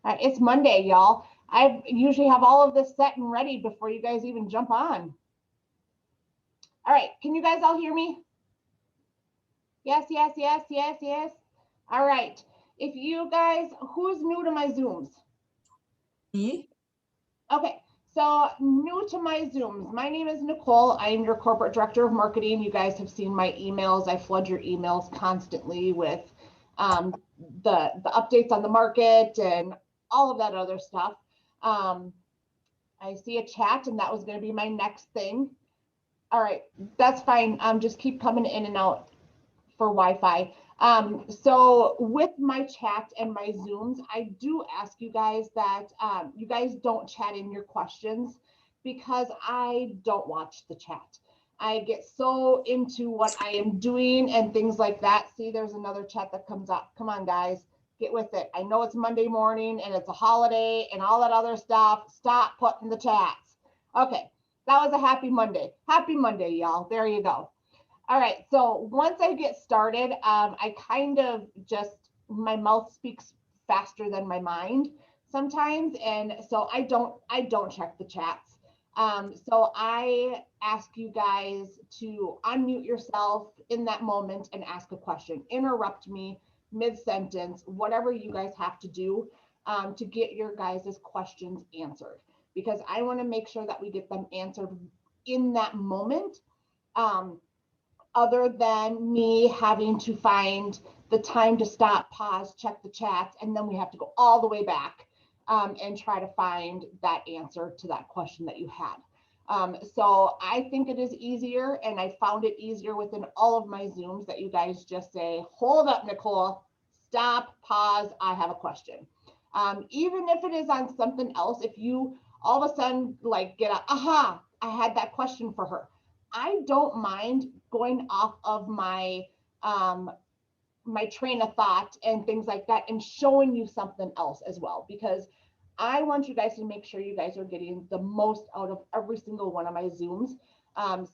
It's Monday, y'all. I usually have all of this set and ready before you guys even jump on. All right, can you guys all hear me? Yes, yes, yes, yes, yes. All right. If you guys, who's new to my Zooms? Me? Okay, so new to my Zooms. My name is Nicole. I am your corporate director of marketing. You guys have seen my emails. I flood your emails constantly with the updates on the market and all of that other stuff. I see a chat, and that was going to be my next thing. All right, that's fine. Just keep coming in and out for Wi-Fi. So with my chat and my Zooms, I do ask you guys that you guys don't chat in your questions because I don't watch the chat. I get so into what I am doing and things like that. See, there's another chat that comes up. Come on, guys, get with it. I know it's Monday morning and it's a holiday and all that other stuff. Stop putting the chats. Okay, that was a happy Monday. Happy Monday, y'all. There you go. All right, so once I get started, I kind of just, my mouth speaks faster than my mind sometimes, and so I don't check the chats. So I ask you guys to unmute yourself in that moment and ask a question. Interrupt me mid-sentence, whatever you guys have to do to get your guys' questions answered, because I want to make sure that we get them answered in that moment. Other than me having to find the time to stop, pause, check the chats, and then we have to go all the way back and try to find that answer to that question that you had. So I think it is easier, and I found it easier within all of my Zooms that you guys just say, hold up, Nicole, stop, pause, I have a question. Even if it is on something else, if you all of a sudden like get a, aha, I had that question for her. I don't mind going off of my my train of thought and things like that and showing you something else as well, because I want you guys to make sure you guys are getting the most out of every single one of my Zooms.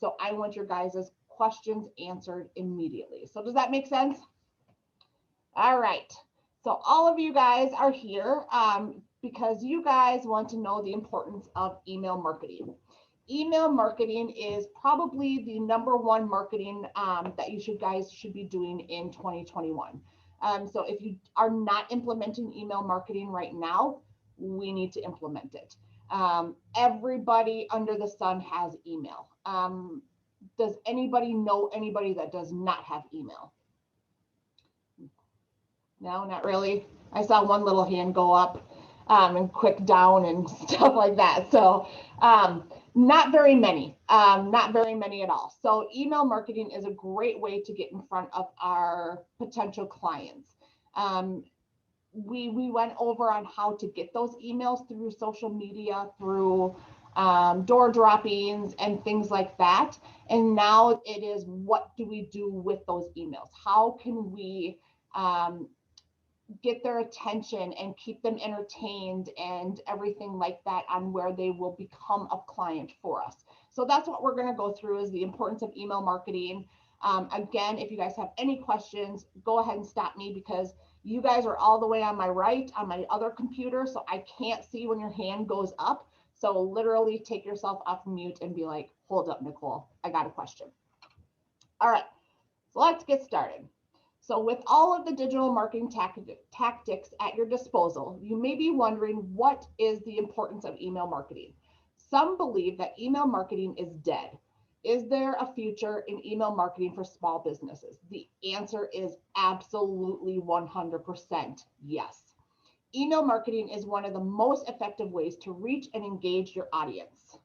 So I want your guys' questions answered immediately. So does that make sense? All right. So all of you guys are here because you guys want to know the importance of email marketing. Email marketing is probably the number one marketing that you guys should be doing in 2021. So if you are not implementing email marketing right now, we need to implement it. Everybody under the sun has email. Does anybody know anybody that does not have email? No, not really. I saw one little hand go up and quick down and stuff like that. So not very many, not very many at all. So email marketing is a great way to get in front of our potential clients. We went over on how to get those emails through social media, through door droppings and things like that. And now it is, what do we do with those emails? How can we get their attention and keep them entertained and everything like that on where they will become a client for us. So that's what we're going to go through, is the importance of email marketing. Again, if you guys have any questions, go ahead and stop me, because you guys are all the way on my right on my other computer, so I can't see when your hand goes up. So literally take yourself off mute and be like, hold up, Nicole, I got a question. All right, so let's get started. So with all of the digital marketing tactics at your disposal, you may be wondering, what is the importance of email marketing? Some believe that email marketing is dead. Is there a future in email marketing for small businesses? The answer is absolutely 100% yes. Email marketing is one of the most effective ways to reach and engage your audience.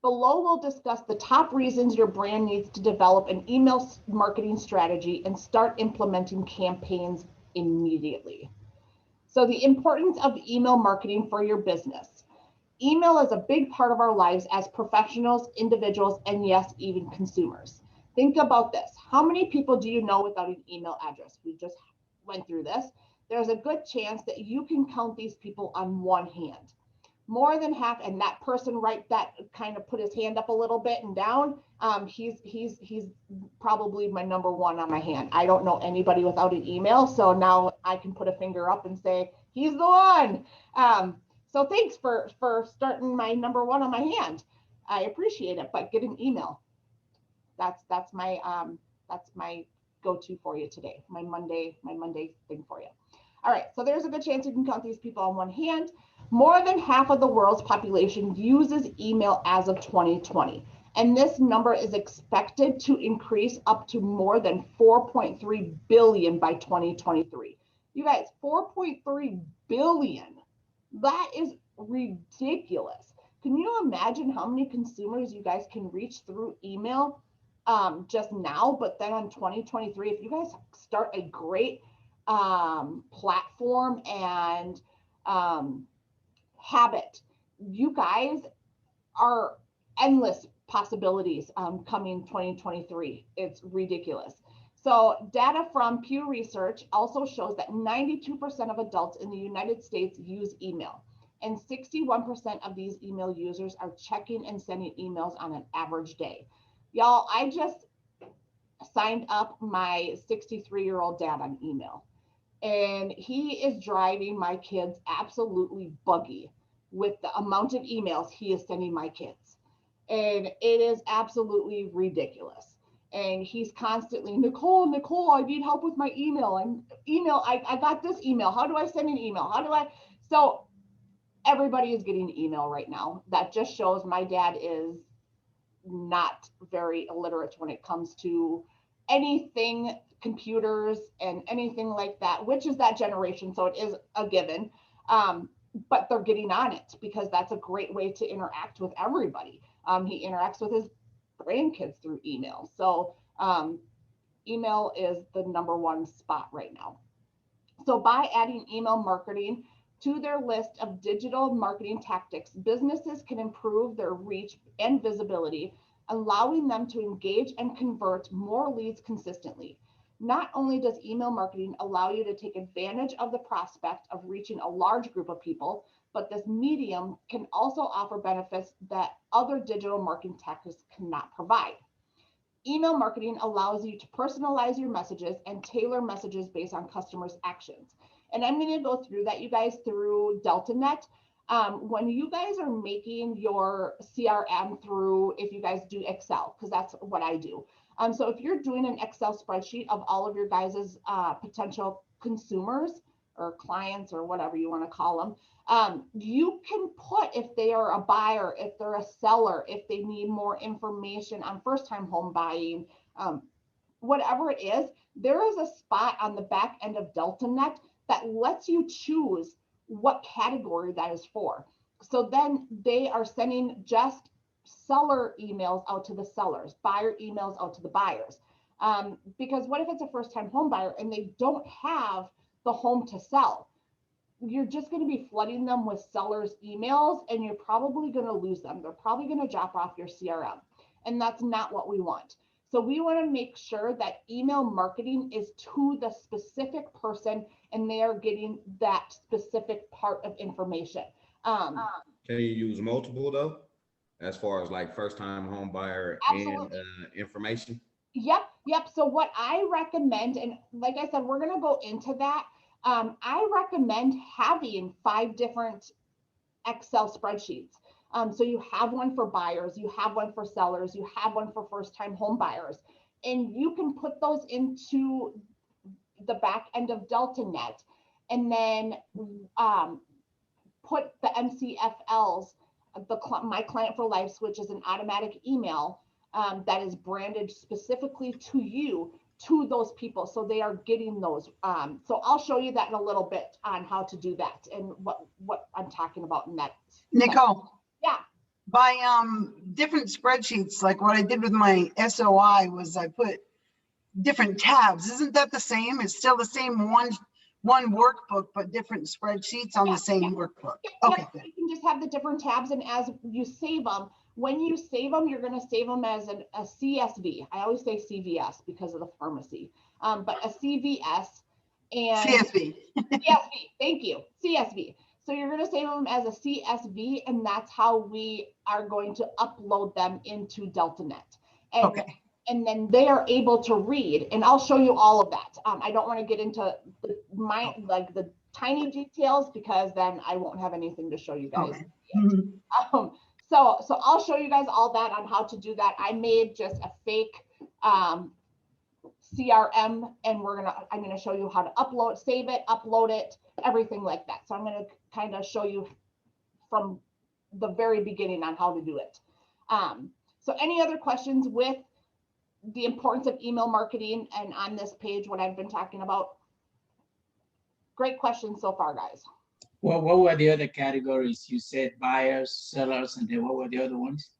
Below, we'll discuss the top reasons your brand needs to develop an email marketing strategy and start implementing campaigns immediately. So the importance of email marketing for your business. Email is a big part of our lives as professionals, individuals, and yes, even consumers. Think about this. How many people do you know without an email address? We just went through this. There's a good chance that you can count these people on one hand. more than half, and that person right that kind of put his hand up a little bit and down, he's probably my number one on my hand. I don't know anybody without an email, so now I can put a finger up and say he's the one. So thanks for starting my number one on my hand. I appreciate it, but get an email. That's my go-to for you today. My Monday thing for you. All right, so there's a good chance you can count these people on one hand. More than half of the world's population uses email as of 2020, and this number is expected to increase up to more than 4.3 billion by 2023. You guys, 4.3 billion. That is ridiculous. Can you imagine how many consumers you guys can reach through email just now? But then on 2023, if you guys start a great platform and habit, you guys are endless possibilities coming 2023. It's ridiculous. So data from Pew Research also shows that 92% of adults in the United States use email, and 61% of these email users are checking and sending emails on an average day. Y'all, I just signed up my 63-year-old dad on email, and he is driving my kids absolutely buggy with the amount of emails he is sending my kids. And it is absolutely ridiculous. And he's constantly, Nicole, I need help with my email. I got this email. How do I send an email? So everybody is getting email right now. That just shows my dad is not very illiterate when it comes to anything computers and anything like that, which is that generation. So it is a given. But they're getting on it because that's a great way to interact with everybody. He interacts with his grandkids through email. So email is the number one spot right now. So by adding email marketing to their list of digital marketing tactics, businesses can improve their reach and visibility, allowing them to engage and convert more leads consistently. Not only does email marketing allow you to take advantage of the prospect of reaching a large group of people, but this medium can also offer benefits that other digital marketing tactics cannot provide. Email marketing allows you to personalize your messages and tailor messages based on customers' actions. And I'm going to go through that, you guys, through DeltaNet. When you guys are making your CRM through, if you guys do Excel, because that's what I do. So if you're doing an Excel spreadsheet of all of your guys' potential consumers or clients or whatever you want to call them, you can put if they are a buyer, if they're a seller, if they need more information on first-time home buying, whatever it is, there is a spot on the back end of DeltaNet that lets you choose what category that is for. So then they are sending just seller emails out to the sellers, buyer emails out to the buyers. Because what if it's a first-time home buyer and they don't have the home to sell? You're just going to be flooding them with sellers emails and you're probably going to lose them. They're probably going to drop off your CRM. And that's not what we want. So we want to make sure that email marketing is to the specific person and they are getting that specific part of information. Can you use multiple though, as far as like first-time home buyer and information? Yep. So what I recommend, and like I said, we're going to go into that. I recommend having 5 different Excel spreadsheets. So you have one for buyers, you have one for sellers, you have one for first-time home buyers, and you can put those into the back end of DeltaNet and then put the MCFLs, my client for life, which is an automatic email that is branded specifically to you, to those people, so they are getting those. So I'll show you that in a little bit on how to do that and what I'm talking about in that. Nicole. Yeah. By different spreadsheets, like what I did with my SOI was I put different tabs. Isn't that the same? It's still the same one workbook, but different spreadsheets on the same workbook. Okay. You can just have the different tabs, and as you save them, when you save them, you're going to save them as a CSV. I always say CVS because of the pharmacy, but a CVS and CSV. CSV. Thank you, CSV. So you're going to save them as a CSV, and that's how we are going to upload them into DeltaNet. And, Okay. and then they are able to read, and I'll show you all of that. I don't want to get into the tiny details because then I won't have anything to show you guys. Okay. Mm-hmm. So I'll show you guys all that on how to do that. I made just a fake CRM, and I'm gonna show you how to save it, upload it, everything like that. So I'm gonna kind of show you from the very beginning on how to do it. So any other questions with the importance of email marketing and on this page, what I've been talking about? Great questions so far, guys. Well, what were the other categories? You said buyers, sellers, and then what were the other ones?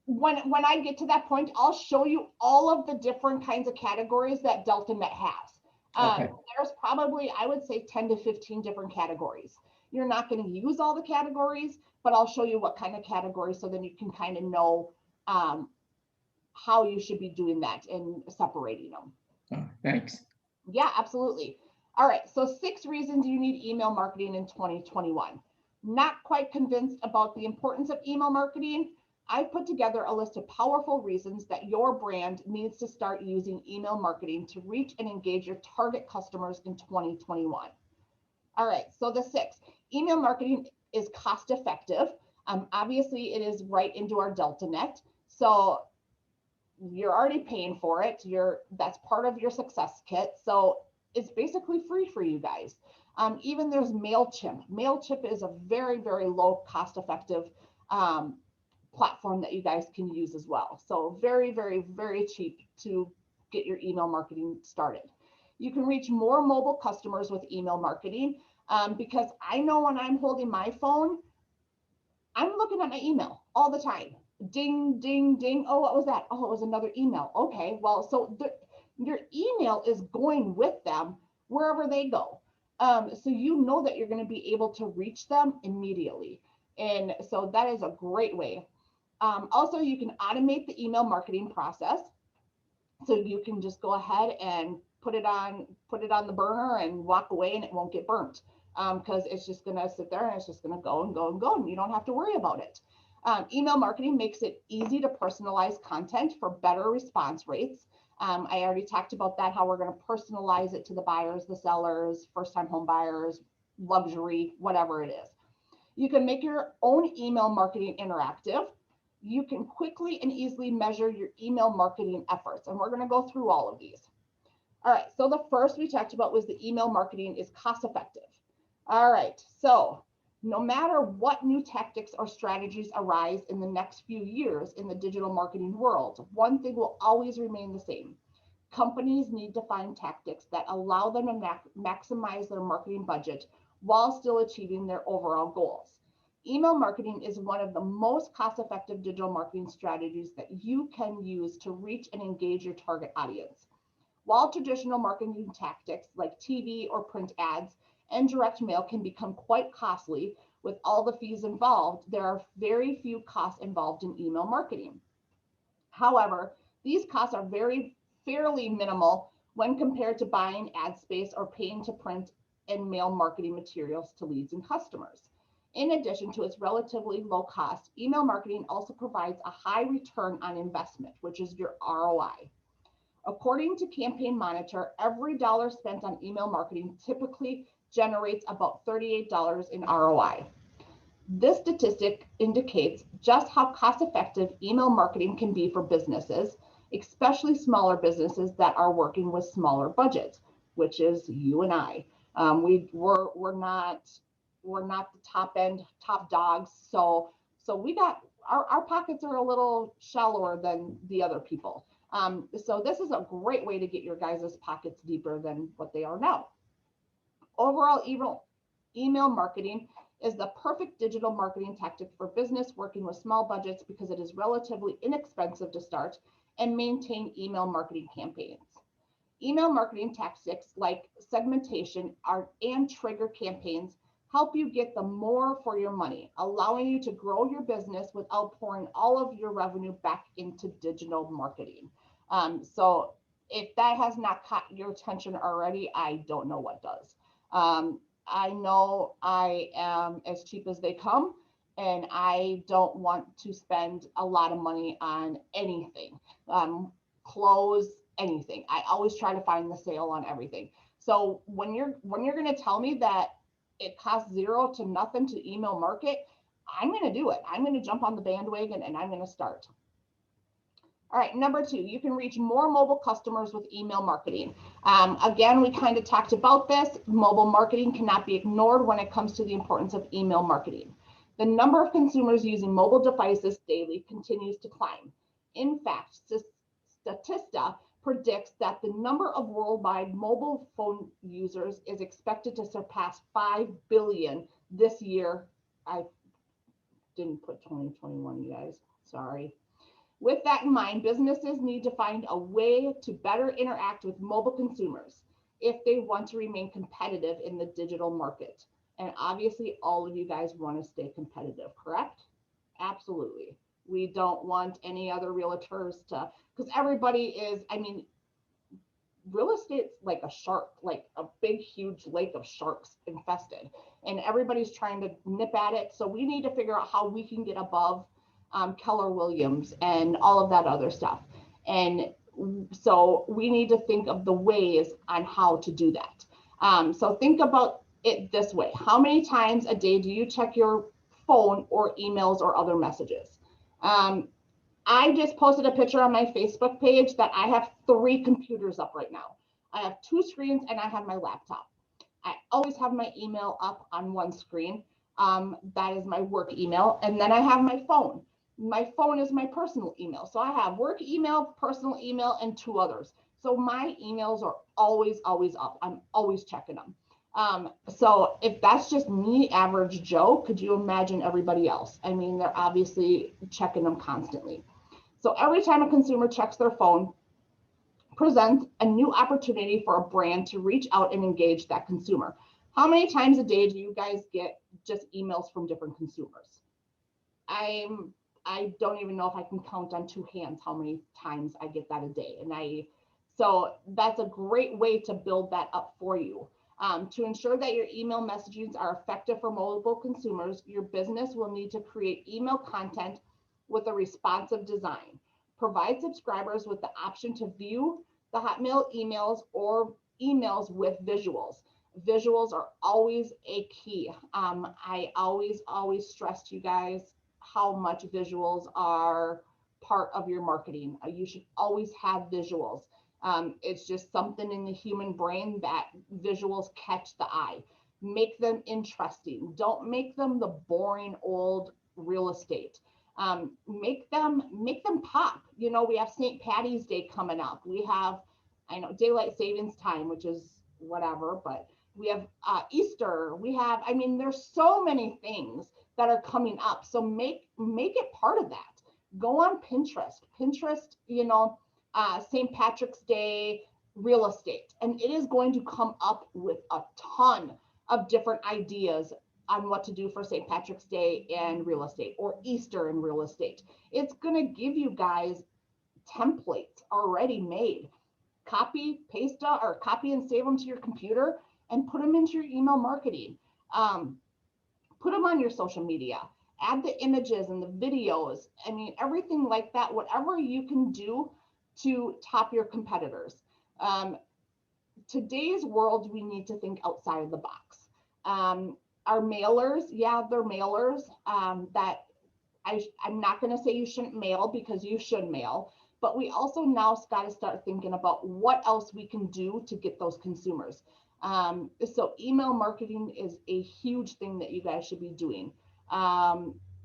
When I get to that point, I'll show you all of the different kinds of categories that DeltaNet has. Okay. There's probably, I would say, 10 to 15 different categories. You're not going to use all the categories, but I'll show you what kind of categories so then you can kind of know how you should be doing that and separating them. Oh, thanks. Yeah, absolutely. All right, so 6 reasons you need email marketing in 2021. Not quite convinced about the importance of email marketing? I put together a list of powerful reasons that your brand needs to start using email marketing to reach and engage your target customers in 2021. All right, so the 6, email marketing is cost effective. Obviously, it is right into our DeltaNet. So you're already paying for it. That's part of your success kit. So it's basically free for you guys. Even there's MailChimp. MailChimp is a very, very low cost effective platform that you guys can use as well. So very, very, very cheap to get your email marketing started. You can reach more mobile customers with email marketing because I know when I'm holding my phone, I'm looking at my email all the time. Ding, ding, ding. Oh, what was that? Oh, it was another email. Okay, well, so your email is going with them wherever they go. So you know that you're going to be able to reach them immediately. And so that is a great way. Also, you can automate the email marketing process. So you can just go ahead and put it on the burner and walk away, and it won't get burnt because it's just going to sit there and it's just going to go and go and go, and you don't have to worry about it. Email marketing makes it easy to personalize content for better response rates. I already talked about that, how we're going to personalize it to the buyers, the sellers, first-time home buyers, luxury, whatever it is. You can make your own email marketing interactive. You can quickly and easily measure your email marketing efforts, and we're going to go through all of these. All right, so the first we talked about was the email marketing is cost effective. All right, so no matter what new tactics or strategies arise in the next few years in the digital marketing world, one thing will always remain the same. Companies need to find tactics that allow them to maximize their marketing budget while still achieving their overall goals. Email marketing is one of the most cost-effective digital marketing strategies that you can use to reach and engage your target audience. While traditional marketing tactics like TV or print ads and direct mail can become quite costly with all the fees involved, there are very few costs involved in email marketing. However, these costs are fairly minimal when compared to buying ad space or paying to print and mail marketing materials to leads and customers. In addition to its relatively low cost, email marketing also provides a high return on investment, which is your ROI. According to Campaign Monitor, every dollar spent on email marketing typically generates about $38 in ROI. This statistic indicates just how cost-effective email marketing can be for businesses, especially smaller businesses that are working with smaller budgets, which is you and I. We're not the top dogs, so we got our pockets are a little shallower than the other people. So this is a great way to get your guys' pockets deeper than what they are now. Overall, email marketing is the perfect digital marketing tactic for business working with small budgets because it is relatively inexpensive to start and maintain email marketing campaigns. Email marketing tactics like segmentation and trigger campaigns help you get the more for your money, allowing you to grow your business without pouring all of your revenue back into digital marketing. So if that has not caught your attention already, I don't know what does. I know I am as cheap as they come, and I don't want to spend a lot of money on anything, clothes, anything. I always try to find the sale on everything. So when you're going to tell me that it costs zero to nothing to email market, I'm going to do it. I'm going to jump on the bandwagon and I'm going to start. All right, number 2, you can reach more mobile customers with email marketing. Again, we kind of talked about this. Mobile marketing cannot be ignored when it comes to the importance of email marketing. The number of consumers using mobile devices daily continues to climb. In fact, Statista predicts that the number of worldwide mobile phone users is expected to surpass 5 billion this year. I didn't put 2021, you guys, sorry. With that in mind, businesses need to find a way to better interact with mobile consumers if they want to remain competitive in the digital market. And obviously, all of you guys want to stay competitive, correct? Absolutely. We don't want any other realtors to, because everybody is, I mean, real estate's like a shark, like a big, huge lake of sharks infested, and everybody's trying to nip at it. So we need to figure out how we can get above Keller Williams and all of that other stuff. And so we need to think of the ways on how to do that. So think about it this way. How many times a day do you check your phone or emails or other messages? I just posted a picture on my Facebook page that I have 3 computers up right now. I have 2 screens and I have my laptop. I always have my email up on one screen. That is my work email. And then I have my phone. My phone is my personal email. So I have work email, personal email, and 2 others. So my emails are always up. I'm always checking them. So if that's just me, average Joe, could you imagine everybody else? I mean, they're obviously checking them constantly. So every time a consumer checks their phone, presents a new opportunity for a brand to reach out and engage that consumer. How many times a day do you guys get just emails from different consumers? I don't even know if I can count on 2 hands how many times I get that a day. So that's a great way to build that up for you. To ensure that your email messages are effective for mobile consumers, your business will need to create email content with a responsive design. Provide subscribers with the option to view the Hotmail emails or emails with visuals. Visuals are always a key. I always stress to you guys how much visuals are part of your marketing. You should always have visuals. It's just something in the human brain that visuals catch the eye. Make them interesting. Don't make them the boring old real estate. Make them pop. You know, we have St. Patty's Day coming up. We have, I know, daylight savings time, which is whatever, but we have Easter. We have, I mean, there's so many things that are coming up. So make it part of that. Go on Pinterest. Pinterest, you know, St. Patrick's Day real estate, and it is going to come up with a ton of different ideas on what to do for St. Patrick's Day and real estate, or Easter and real estate. It's going to give you guys templates already made. Copy, paste, or copy and save them to your computer and put them into your email marketing. Put them on your social media. Add the images and the videos. I mean, everything like that, whatever you can do to top your competitors. Today's world, we need to think outside of the box. Our mailers, yeah, they're mailers that I'm not going to say you shouldn't mail, because you should mail, but we also now got to start thinking about what else we can do to get those consumers. So email marketing is a huge thing that you guys should be doing.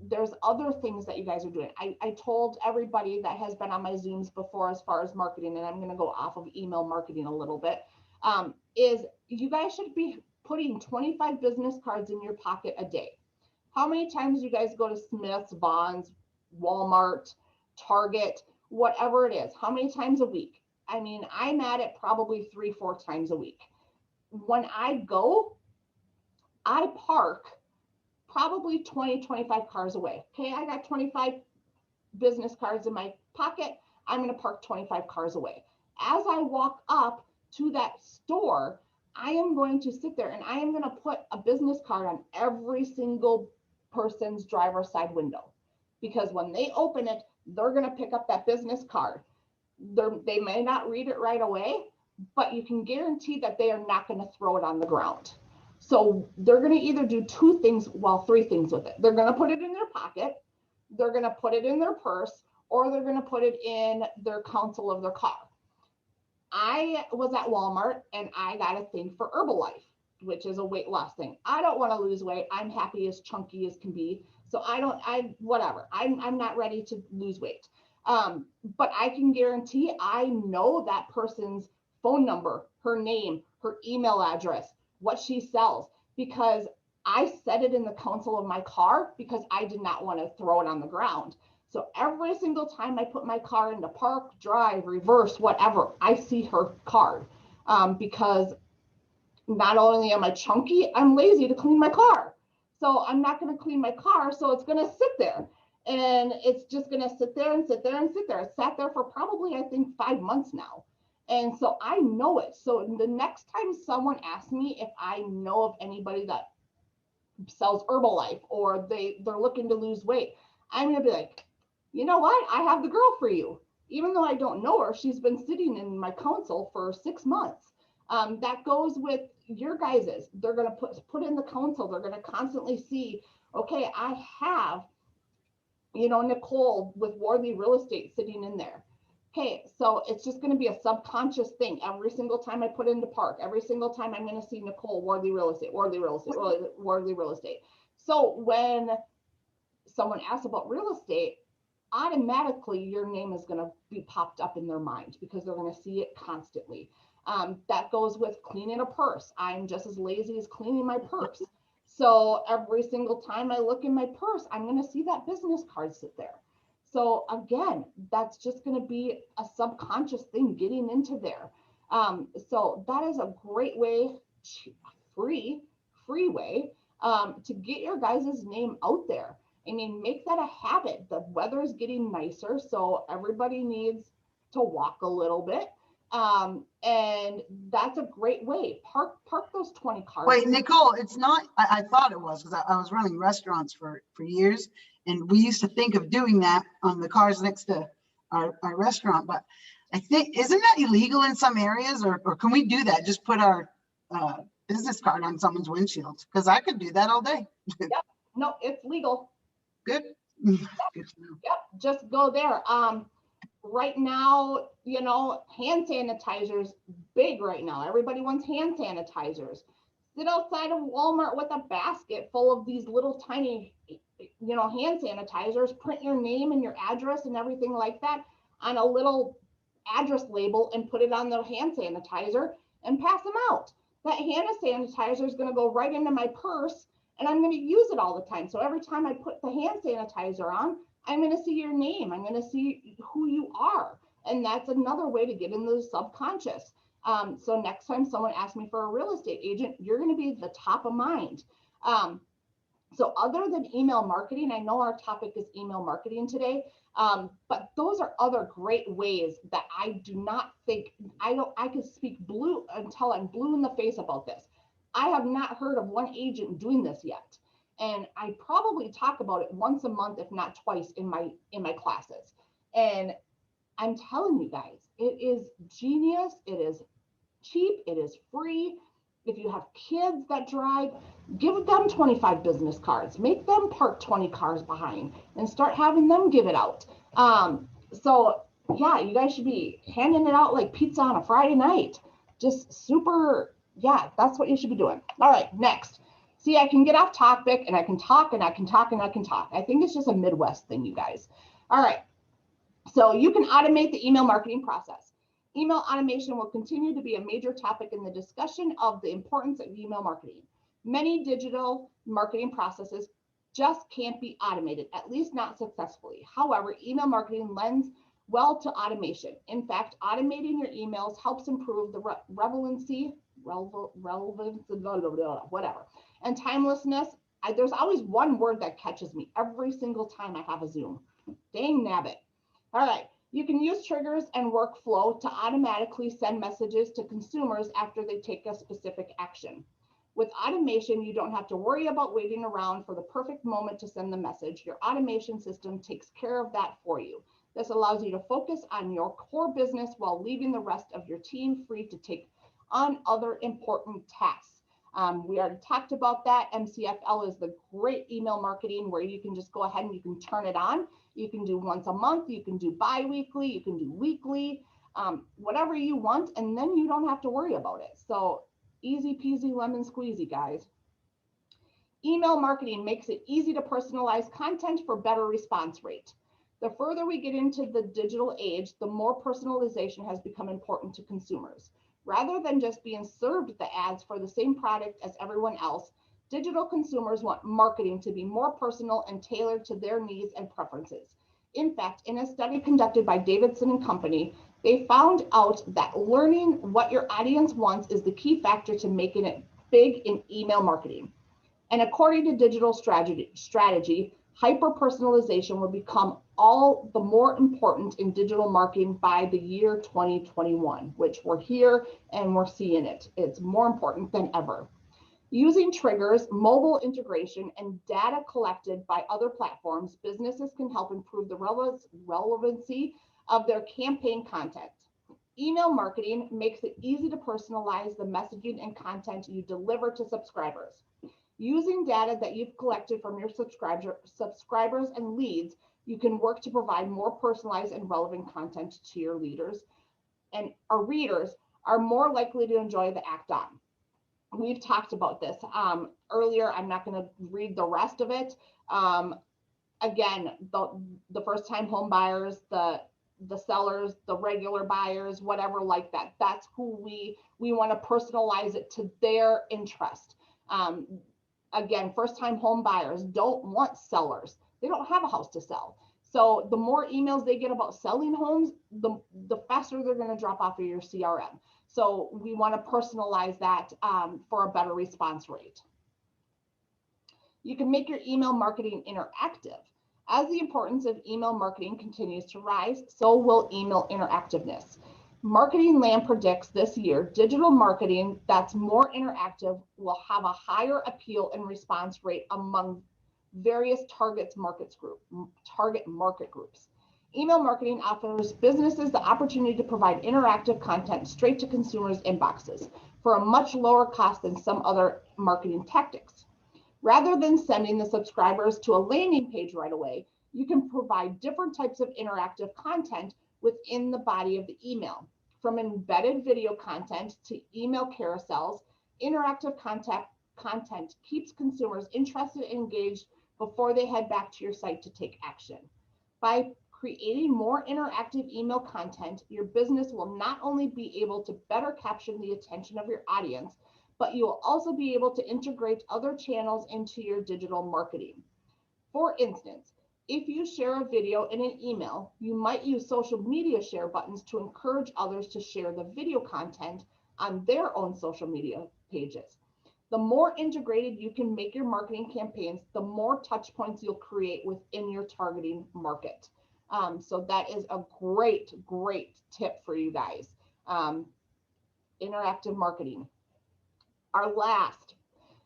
There's other things that you guys are doing. I told everybody that has been on my Zooms before, as far as marketing, and I'm going to go off of email marketing a little bit, is you guys should be putting 25 business cards in your pocket a day. How many times do you guys go to Smith's, Vons, Walmart, Target, whatever it is? How many times a week? I mean, I'm at it probably 3-4 times a week. When I go, I park probably 20-25 cars away. Okay, I got 25 business cards in my pocket. I'm going to park 25 cars away. As I walk up to that store, I am going to sit there and I am going to put a business card on every single person's driver's side window, because when they open it, they're going to pick up that business card. They may not read it right away, but you can guarantee that they are not going to throw it on the ground. So they're going to either do two things, well, three things with it. They're going to put it in their pocket, they're going to put it in their purse, or they're going to put it in their console of their car. I was at Walmart and I got a thing for Herbalife, which is a weight loss thing. I don't want to lose weight. I'm happy as chunky as can be. So whatever. I'm not ready to lose weight. But I can guarantee I know that person's phone number, her name, her email address, what she sells, because I set it in the console of my car because I did not want to throw it on the ground. So every single time I put my car into park, drive, reverse, whatever, I see her card, because not only am I chunky, I'm lazy to clean my car. So I'm not going to clean my car. So it's going to sit there, and it's just going to sit there and sit there and sit there. It sat there for probably, I think, 5 months now. And so I know it. So the next time someone asks me if I know of anybody that sells Herbalife or they're looking to lose weight, I'm going to be like, you know what? I have the girl for you. Even though I don't know her, she's been sitting in my console for 6 months. That goes with your guys's. They're going to put in the console. They're going to constantly see, okay, I have, Nicole with Worthy Real Estate sitting in there. Okay, so it's just going to be a subconscious thing. Every single time I put into park, every single time I'm going to see Nicole, Worthy Real Estate, Worthy Real Estate, Worthy Real Estate. So when someone asks about real estate, automatically your name is going to be popped up in their mind because they're going to see it constantly. That goes with cleaning a purse. I'm just as lazy as cleaning my purse. So every single time I look in my purse, I'm going to see that business card sit there. So again, that's just going to be a subconscious thing getting into there. So that is a great way, free way, to get your guys' name out there. I mean, make that a habit. The weather is getting nicer, so everybody needs to walk a little bit. And that's a great way. Park those 20 cars. Wait, Nicole, it's not, I thought it was, because I was running restaurants for years, and we used to think of doing that on the cars next to our restaurant, but I think, isn't that illegal in some areas, or can we do that? Just put our business card on someone's windshield? Because I could do that all day. Yep. No, it's legal. Good. Good to know. Yep, just go there. Right now, hand sanitizers big right now. Everybody wants hand sanitizers. Sit outside of Walmart with a basket full of these little tiny, hand sanitizers. Print your name and your address and everything like that on a little address label and put it on the hand sanitizer and pass them out. That hand sanitizer is going to go right into my purse, and I'm going to use it all the time. So every time I put the hand sanitizer on, I'm going to see your name. I'm going to see who you are. And that's another way to get into the subconscious. So next time someone asks me for a real estate agent, you're going to be the top of mind. So other than email marketing, I know our topic is email marketing today, but those are other great ways that I do not think, I could speak blue until I'm blue in the face about this. I have not heard of one agent doing this yet. And I probably talk about it once a month, if not twice in my classes. And I'm telling you guys, it is genius. It is cheap. It is free. If you have kids that drive, give them 25 business cards, make them park 20 cars behind and start having them give it out. So yeah, you guys should be handing it out like pizza on a Friday night. Just super. Yeah, that's what you should be doing. All right, next. See, I can get off topic and I can talk and I can talk and I can talk. I think it's just a Midwest thing, you guys. All right. So you can automate the email marketing process. Email automation will continue to be a major topic in the discussion of the importance of email marketing. Many digital marketing processes just can't be automated, at least not successfully. However, email marketing lends well to automation. In fact, automating your emails helps improve the relevancy, whatever, and timelessness. There's always one word that catches me every single time I have a Zoom. Dang nabbit. All right. You can use triggers and workflow to automatically send messages to consumers after they take a specific action. With automation, you don't have to worry about waiting around for the perfect moment to send the message. Your automation system takes care of that for you. This allows you to focus on your core business while leaving the rest of your team free to take on other important tasks. We already talked about that. MCFL is the great email marketing where you can just go ahead and you can turn it on. You can do once a month, you can do bi-weekly, you can do weekly, whatever you want, and then you don't have to worry about it. So easy peasy lemon squeezy, guys. Email marketing makes it easy to personalize content for better response rate. The further we get into the digital age, the more personalization has become important to consumers. Rather than just being served the ads for the same product as everyone else, digital consumers want marketing to be more personal and tailored to their needs and preferences. In fact, in a study conducted by Davidson and Company, they found out that learning what your audience wants is the key factor to making it big in email marketing. And according to digital strategy, hyper-personalization will become all the more important in digital marketing by the year 2021, which we're here and we're seeing it. It's more important than ever. Using triggers, mobile integration, and data collected by other platforms, businesses can help improve the relevancy of their campaign content. Email marketing makes it easy to personalize the messaging and content you deliver to subscribers. Using data that you've collected from your subscribers and leads, you can work to provide more personalized and relevant content to your leaders, and our readers are more likely to enjoy the act on. We've talked about this earlier. I'm not going to read the rest of it. Again, the first-time home buyers, the sellers, the regular buyers, whatever like that. That's who we want to personalize it to their interest. Again, first-time home buyers don't want sellers. They don't have a house to sell. So the more emails they get about selling homes, the faster they're going to drop off of your CRM. So we want to personalize that for a better response rate. You can make your email marketing interactive. As the importance of email marketing continues to rise, so will email interactiveness. Marketing Land predicts this year, digital marketing that's more interactive will have a higher appeal and response rate among various target market groups. Email marketing offers businesses the opportunity to provide interactive content straight to consumers' inboxes for a much lower cost than some other marketing tactics. Rather than sending the subscribers to a landing page right away, you can provide different types of interactive content within the body of the email. From embedded video content to email carousels, interactive content keeps consumers interested and engaged before they head back to your site to take action. By creating more interactive email content, your business will not only be able to better capture the attention of your audience, but you will also be able to integrate other channels into your digital marketing. For instance, if you share a video in an email, you might use social media share buttons to encourage others to share the video content on their own social media pages. The more integrated you can make your marketing campaigns, the more touch points you'll create within your targeting market. So that is a great tip for you guys. Interactive marketing. Our last,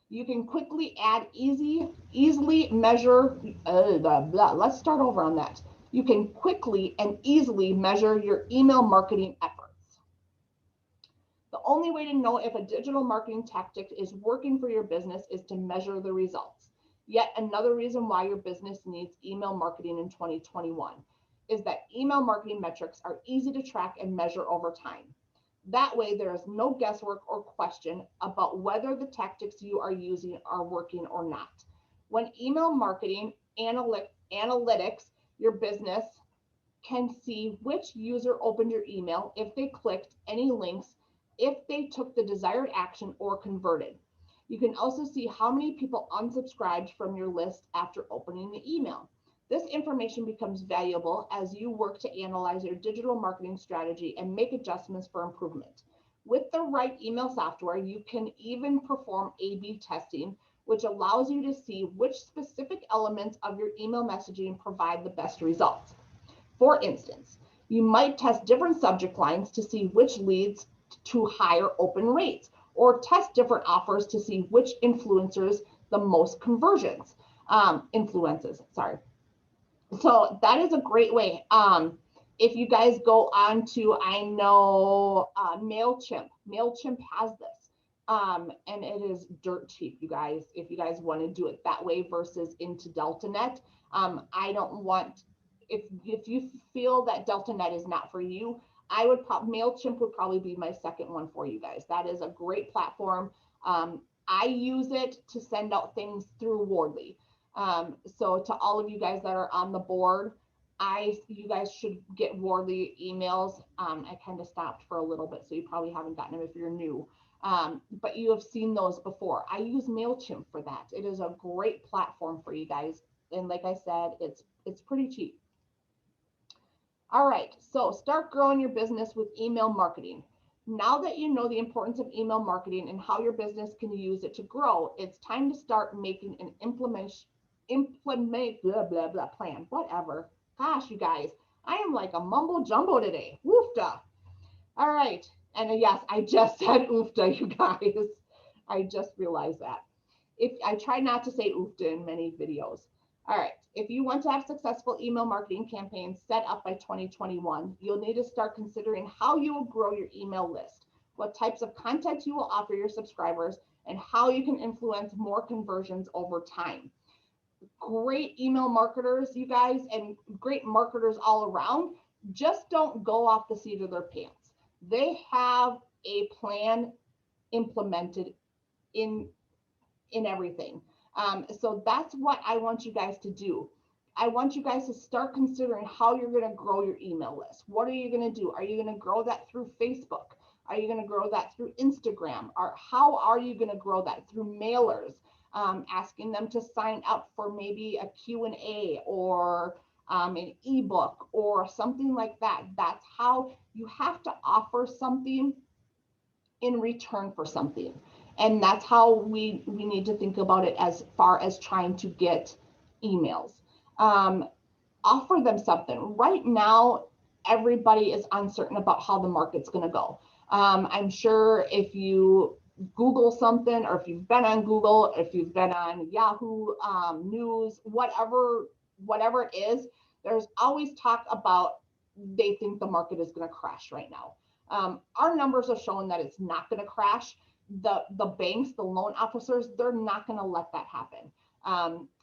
you can quickly add easily measure, let's start over on that. You can quickly and easily measure your email marketing efforts. The only way to know if a digital marketing tactic is working for your business is to measure the results. Yet another reason why your business needs email marketing in 2021 is that email marketing metrics are easy to track and measure over time. That way, there is no guesswork or question about whether the tactics you are using are working or not. When email marketing analytics, your business can see which user opened your email, if they clicked any links, if they took the desired action or converted. You can also see how many people unsubscribed from your list after opening the email. This information becomes valuable as you work to analyze your digital marketing strategy and make adjustments for improvement. With the right email software, you can even perform A/B testing, which allows you to see which specific elements of your email messaging provide the best results. For instance, You might test different subject lines to see which leads to higher open rates, or test different offers to see which influencers the most conversions, influences, sorry. So that is a great way. If you guys go on to, I know MailChimp has this. And it is dirt cheap, you guys, if you guys want to do it that way versus into DeltaNet. I don't want, if you feel that DeltaNet is not for you, I would MailChimp would probably be my second one for you guys. That is a great platform. I use it to send out things through Wardley. So to all of you guys that are on the board, you guys should get Wardley emails. I kind of stopped for a little bit, so you probably haven't gotten them if you're new. But you have seen those before. I use MailChimp for that. It is a great platform for you guys. And like I said, it's pretty cheap. All right, so start growing your business with email marketing. Now that you know the importance of email marketing and how your business can use it to grow, it's time to start making an implement blah, blah, blah plan, whatever. Gosh, you guys, I am like a mumbo jumbo today. Woofda. All right. And yes, I just said oofda, you guys. I just realized that. If I try not to say oofda in many videos. All right. If you want to have successful email marketing campaigns set up by 2021, you'll need to start considering how you will grow your email list, what types of content you will offer your subscribers, and how you can influence more conversions over time. Great email marketers, you guys, and great marketers all around, just don't go off the seat of their pants. They have a plan implemented in everything. So that's what I want you guys to do. I want you guys to start considering how you're going to grow your email list. What are you going to do? Are you going to grow that through Facebook? Are you going to grow that through Instagram? Or how are you going to grow that through mailers? Asking them to sign up for maybe a Q&A or an ebook or something like that. That's how you have to offer something in return for something. And that's how we need to think about it as far as trying to get emails. Offer them something. Right now, everybody is uncertain about how the market's going to go. I'm sure if you Google something, or if you've been on Google, if you've been on Yahoo News, whatever it is, there's always talk about they think the market is going to crash right now. Our numbers are showing that it's not going to crash. The banks, the loan officers, they're not going to let that happen.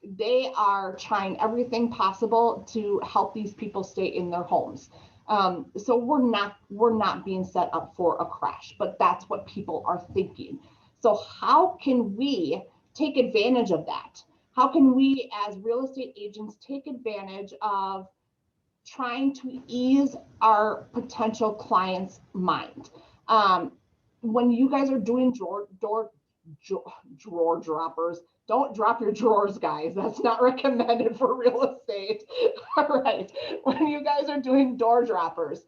They are trying everything possible to help these people stay in their homes. So we're not being set up for a crash, but that's what people are thinking. So how can we take advantage of that? How can we as real estate agents take advantage of trying to ease our potential clients' mind? When you guys are doing drawer droppers, don't drop your drawers, guys. That's not recommended for real estate. All right. When you guys are doing door droppers,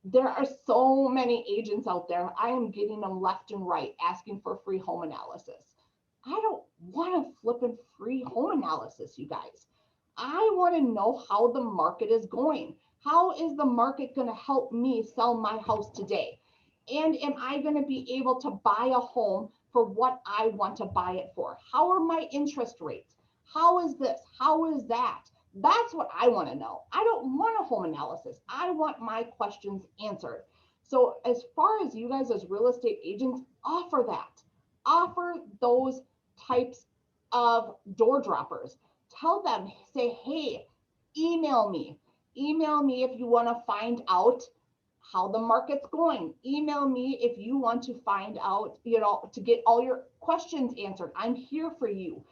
there are so many agents out there. I am getting them left and right asking for free home analysis. I don't want a flipping free home analysis, you guys. I want to know how the market is going. How is the market going to help me sell my house today? And am I going to be able to buy a home for what I want to buy it for? How are my interest rates? How is this? How is that? That's what I want to know. I don't want a home analysis. I want my questions answered. So as far as you guys as real estate agents, offer that. Offer those types of door droppers. Tell them, say, hey, email me. Email me if you want to find out how the market's going. Email me if you want to find out, to get all your questions answered. I'm here for you.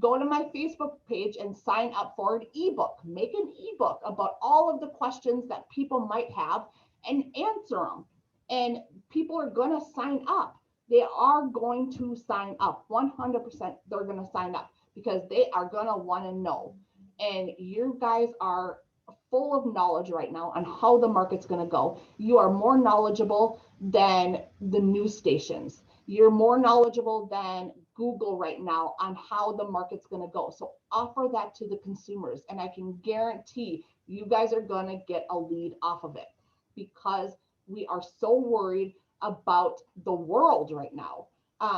Go to my Facebook page and sign up for an ebook. Make an ebook about all of the questions that people might have and answer them. And people are going to sign up. They are going to sign up. 100% they're going to sign up because they are going to want to know. And you guys are full of knowledge right now on how the market's going to go. You are more knowledgeable than the news stations. You're more knowledgeable than Google right now on how the market's going to go. So offer that to the consumers, and I can guarantee you guys are going to get a lead off of it because we are so worried about the world right now,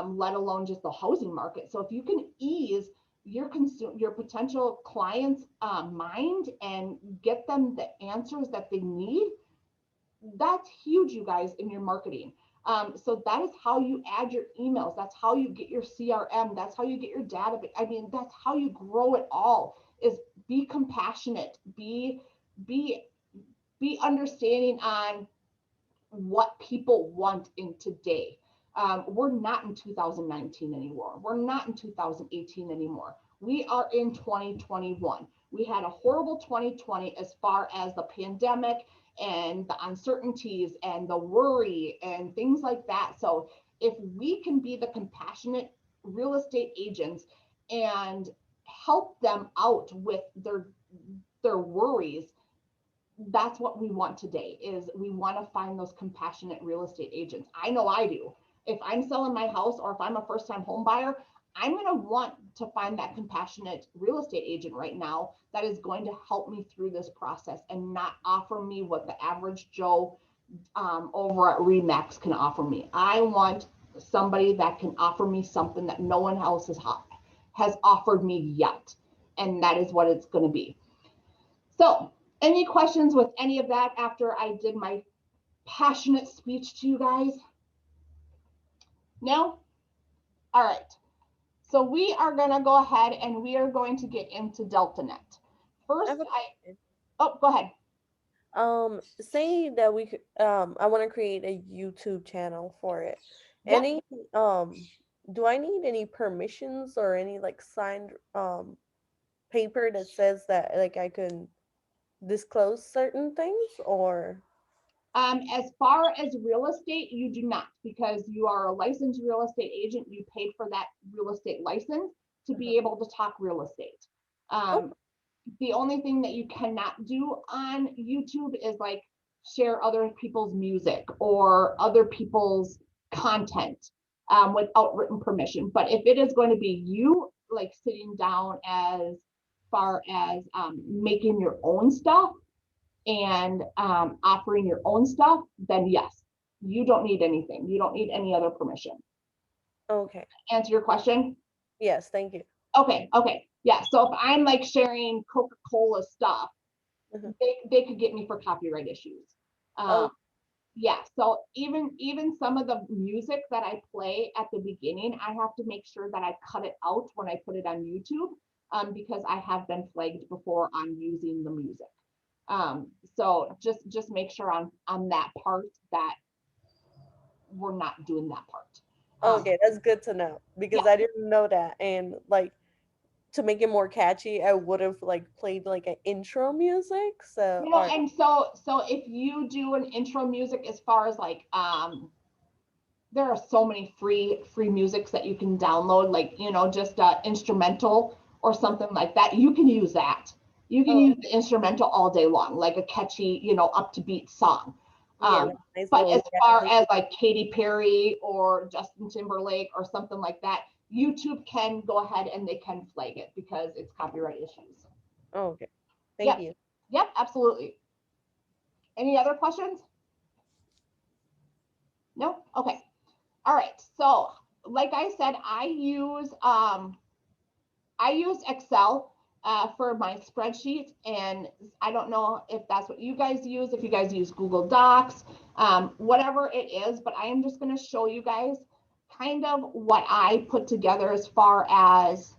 let alone just the housing market. So if you can ease your potential clients' mind and get them the answers that they need, that's huge, you guys, in your marketing. So that is how you add your emails. That's how you get your CRM. That's how you get your database. I mean, that's how you grow it all, is be compassionate, be understanding on what people want in today. We're not in 2019 anymore. We're not in 2018 anymore. We are in 2021. We had a horrible 2020 as far as the pandemic and the uncertainties and the worry and things like that. So if we can be the compassionate real estate agents and help them out with their worries, that's what we want today. Is we want to find those compassionate real estate agents. I know I do. If I'm selling my house or if I'm a first-time home buyer, I'm going to want to find that compassionate real estate agent right now that is going to help me through this process and not offer me what the average Joe over at Remax can offer me. I want somebody that can offer me something that no one else has offered me yet. And that is what it's going to be. So any questions with any of that after I did my passionate speech to you guys? No? All right. So we are going to go ahead and we are going to get into DeltaNet. First, oh, go ahead. Say that we could, I want to create a YouTube channel for it. Yep. Any, do I need any permissions or any like signed, paper that says that like I can disclose certain things, or? As far as real estate, you do not, because you are a licensed real estate agent. You paid for that real estate license to be able to talk real estate. The only thing that you cannot do on YouTube is like share other people's music or other people's content without written permission. But if it is going to be you like sitting down as far as making your own stuff and offering your own stuff, then yes, you don't need anything. You don't need any other permission. Okay. Answer your question? Yes, thank you. Okay. Yeah, so if I'm like sharing Coca-Cola stuff, they could get me for copyright issues. Yeah, so even some of the music that I play at the beginning, I have to make sure that I cut it out when I put it on YouTube, because I have been flagged before on using the music. So just make sure on that part that we're not doing that part. Okay, that's good to know, because yeah. I didn't know that. And like, to make it more catchy, I would have like played like an intro music. So and so if you do an intro music, as far as like there are so many free musics that you can download, like just instrumental or something like that. You can use that. You can use the instrumental all day long, like a catchy, up to beat song. Nice but as far as like Katy Perry or Justin Timberlake or something like that, YouTube can go ahead and they can flag it because it's copyright issues. Okay. Thank you. Yep, absolutely. Any other questions? No? Okay. All right. So like I said, I use Excel for my spreadsheet, and I don't know if that's what you guys use, if you guys use Google Docs, whatever it is, but I am just going to show you guys kind of what I put together as far as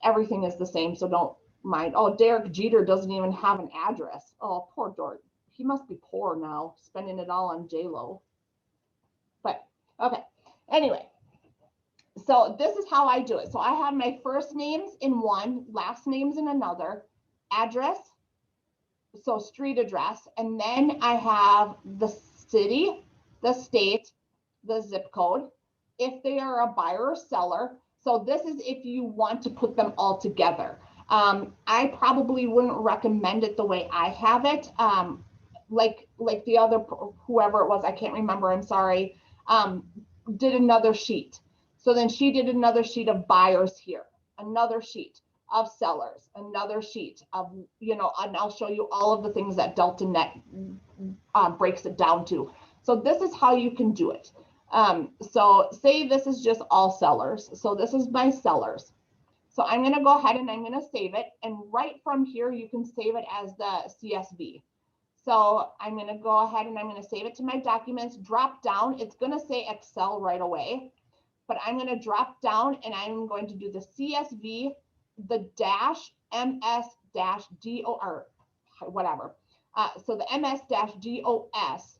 everything is the same. So don't mind. Oh, Derek Jeter doesn't even have an address. Oh, poor Dort. He must be poor now, spending it all on J-Lo. But okay. Anyway. So this is how I do it. So I have my first names in one, last names in another, address, so street address, and then I have the city, the state, the zip code, if they are a buyer or seller. So this is if you want to put them all together. I probably wouldn't recommend it the way I have it. Like the other, whoever it was, I can't remember, I'm sorry, did another sheet. So then she did another sheet of buyers here, another sheet. of sellers, another sheet of, you know, and I'll show you all of the things that DeltaNet breaks it down to. So this is how you can do it. So say this is just all sellers. So this is my sellers. So I'm going to go ahead and I'm going to save it. And right from here, you can save it as the CSV. So I'm going to go ahead and I'm going to save it to my documents, drop down. It's going to say Excel right away, but I'm going to drop down and I'm going to do the CSV, the dash MS dash DO or whatever. So the MS dash DOS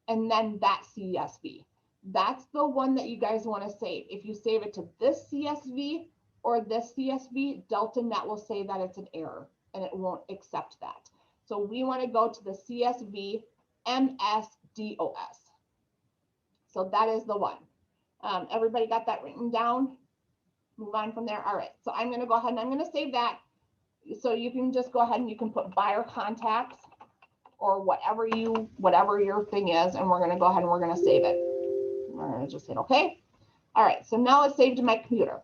and then that CSV. That's the one that you guys want to save. If you save it to this CSV or this CSV, DeltaNet will say that it's an error and it won't accept that. So we want to go to the CSV MSDOS. So that is the one. Everybody got that written down? Move on from there. All right. So I'm going to go ahead and I'm going to save that. So you can just go ahead and you can put buyer contacts or whatever your thing is. And we're going to go ahead and we're going to save it. We're going to just hit OK. All right. So now it's saved to my computer.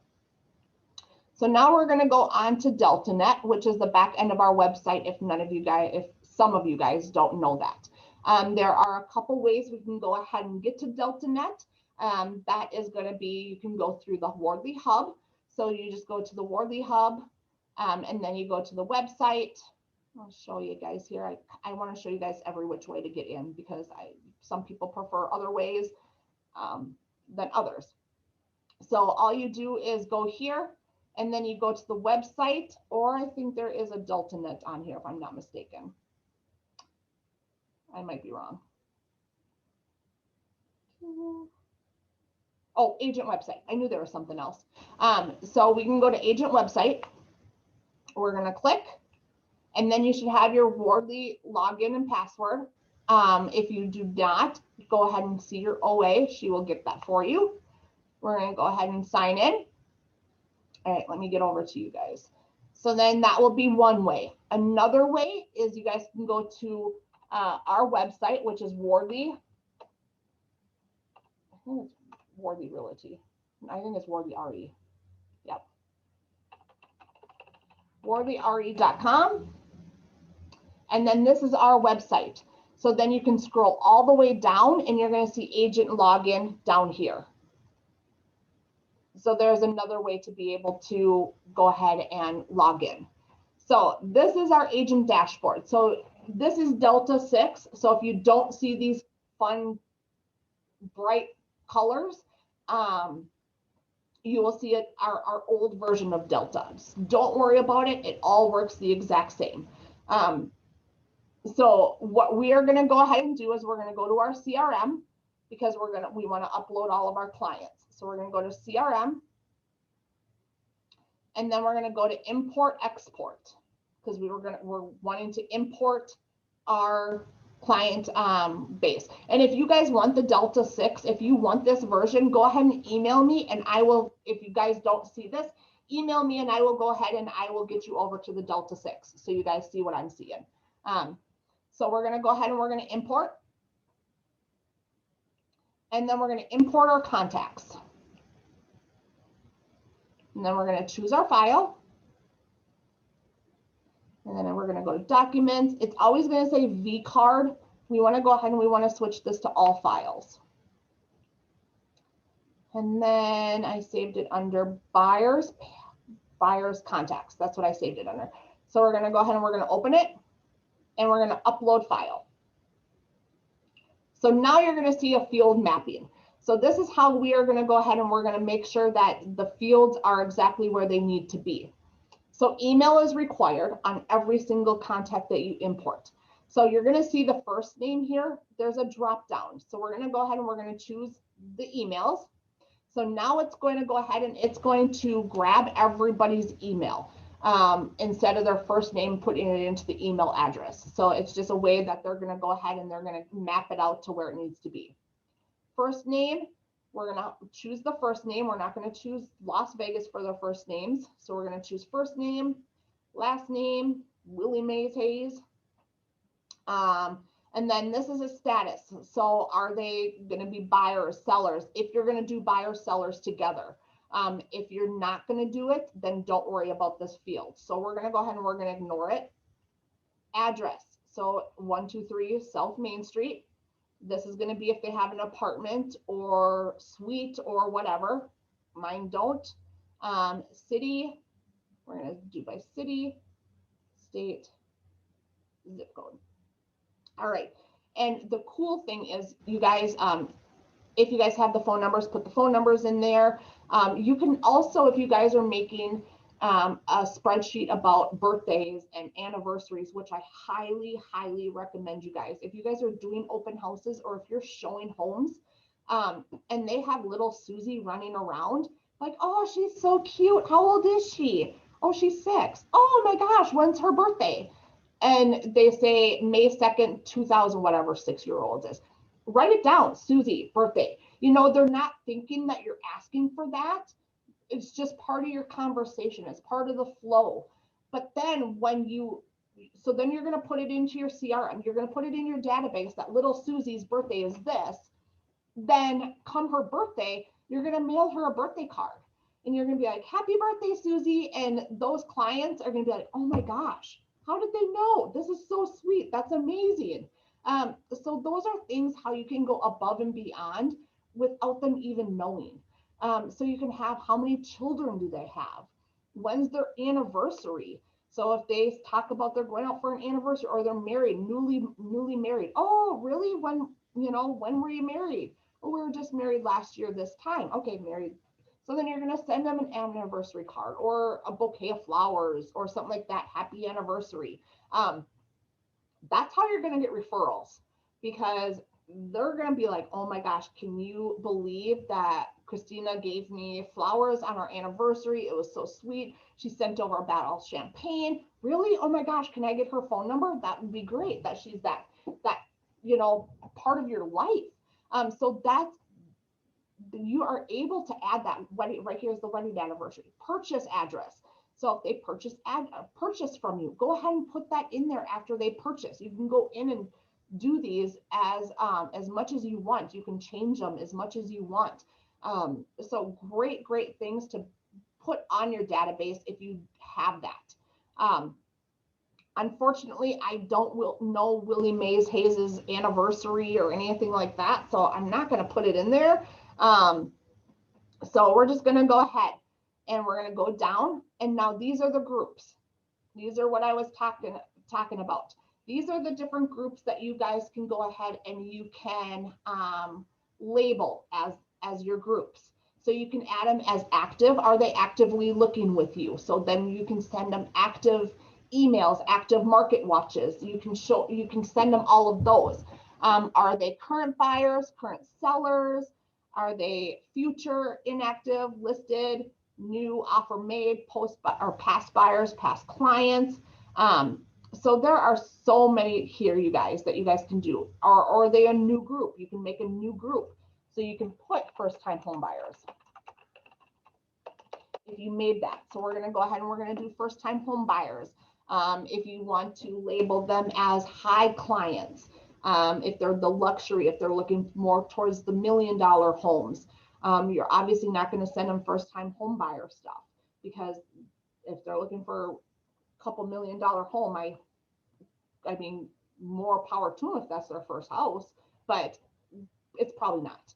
So now we're going to go on to DeltaNet, which is the back end of our website. If some of you guys don't know that, there are a couple ways we can go ahead and get to DeltaNet. That is going to be, you can go through the Wardley Hub. So you just go to the Wardley Hub and then you go to the website. I'll show you guys here. I want to show you guys every which way to get in because some people prefer other ways than others. So all you do is go here. And then you go to the website, or I think there is a DeltaNet on here, if I'm not mistaken. I might be wrong. Oh, agent website. I knew there was something else. So we can go to agent website. We're going to click, and then you should have your Wardley login and password. If you do not, go ahead and see your OA. She will get that for you. We're going to go ahead and sign in. All right, let me get over to you guys. So then that will be one way. Another way is you guys can go to our website, which is Wardley. I think it's Wardley Realty. I think it's Wardley RE. Yep. WardleyRE.com. And then this is our website. So then you can scroll all the way down and you're going to see agent login down here. So there's another way to be able to go ahead and log in. So this is our agent dashboard. So this is Delta 6. So if you don't see these fun, bright colors, you will see it, our old version of Delta. Just don't worry about it. It all works the exact same. So what we are going to go ahead and do is we're going to go to our CRM because we want to upload all of our clients. So we're going to go to CRM, and then we're going to go to import export because we're wanting to import our client base. And if you guys want the Delta 6, if you want this version, go ahead and email me, and I will. If you guys don't see this, email me, and I will go ahead and I will get you over to the Delta 6 so you guys see what I'm seeing. So we're going to go ahead and we're going to import, and then we're going to import our contacts. And then we're going to choose our file. And then we're going to go to documents. It's always going to say vCard. We want to go ahead and we want to switch this to all files. And then I saved it under buyers contacts. That's what I saved it under. So we're going to go ahead and we're going to open it and we're going to upload file. So now you're going to see a field mapping. So this is how we are going to go ahead and we're going to make sure that the fields are exactly where they need to be. So email is required on every single contact that you import. So you're going to see the first name here. There's a drop down. So we're going to go ahead and we're going to choose the emails. So now it's going to go ahead and it's going to grab everybody's email instead of their first name, putting it into the email address. So it's just a way that they're going to go ahead and they're going to map it out to where it needs to be. First name, we're going to choose the first name. We're not going to choose Las Vegas for their first names. So we're going to choose first name, last name, Willie Mays Hayes. And then this is a status. So are they going to be buyers, sellers? If you're going to do buyers, sellers together. If you're not going to do it, then don't worry about this field. So we're going to go ahead and we're going to ignore it. Address. So 123 South Main Street. This is going to be if they have an apartment or suite or whatever. Mine don't. City, we're going to do by city, state, zip code. All right. And the cool thing is, you guys, if you guys have the phone numbers, put the phone numbers in there. You can also, if you guys are making a spreadsheet about birthdays and anniversaries, which I highly, highly recommend you guys. If you guys are doing open houses or if you're showing homes and they have little Susie running around, like, oh, she's so cute. How old is she? Oh, she's 6. Oh my gosh, when's her birthday? And they say May 2nd, 2000, whatever 6-year-old is. Write it down, Susie, birthday. You know, they're not thinking that you're asking for that. It's just part of your conversation. It's part of the flow. But then when you, so then you're going to put it into your CRM. You're going to put it in your database that little Susie's birthday is this. Then come her birthday, you're going to mail her a birthday card. And you're going to be like, happy birthday, Susie. And those clients are going to be like, oh my gosh, how did they know? This is so sweet. That's amazing. So those are things how you can go above and beyond without them even knowing. So you can have, how many children do they have? When's their anniversary? So if they talk about they're going out for an anniversary or they're married, newly married. Oh, really? When were you married? Oh, we were just married last year this time. Okay, married. So then you're going to send them an anniversary card or a bouquet of flowers or something like that. Happy anniversary. That's how you're going to get referrals, because they're going to be like, oh my gosh, can you believe that Christina gave me flowers on our anniversary? It was so sweet. She sent over a bottle of champagne. Really? Oh my gosh, can I get her phone number? That would be great, that she's that part of your life. So that's, you are able to add that wedding. Right here is the wedding anniversary. Purchase address. So if they purchase from you, go ahead and put that in there after they purchase. You can go in and do these as much as you want. You can change them as much as you want. So great things to put on your database if you have that. Unfortunately, I don't know Willie Mays Hayes's anniversary or anything like that, so I'm not going to put it in there. So we're just going to go ahead and we're going to go down. And now these are the groups. These are what I was talking about. These are the different groups that you guys can go ahead and you can label as your groups. So you can add them as active. Are they actively looking with you? So then you can send them active emails, active market watches. You can send them all of those. Are they current buyers, current sellers? Are they future, inactive, listed, new, offer made, post or past buyers, past clients? So there are so many here, you guys, that you guys can do. Or are they a new group? You can make a new group. So you can put first-time home buyers if you made that. So we're going to go ahead and we're going to do first-time home buyers. If you want to label them as high clients, if they're the luxury, if they're looking more towards the $1 million homes, you're obviously not going to send them first-time home buyer stuff, because if they're looking for a couple $1 million home, I mean, more power to them if that's their first house, but it's probably not.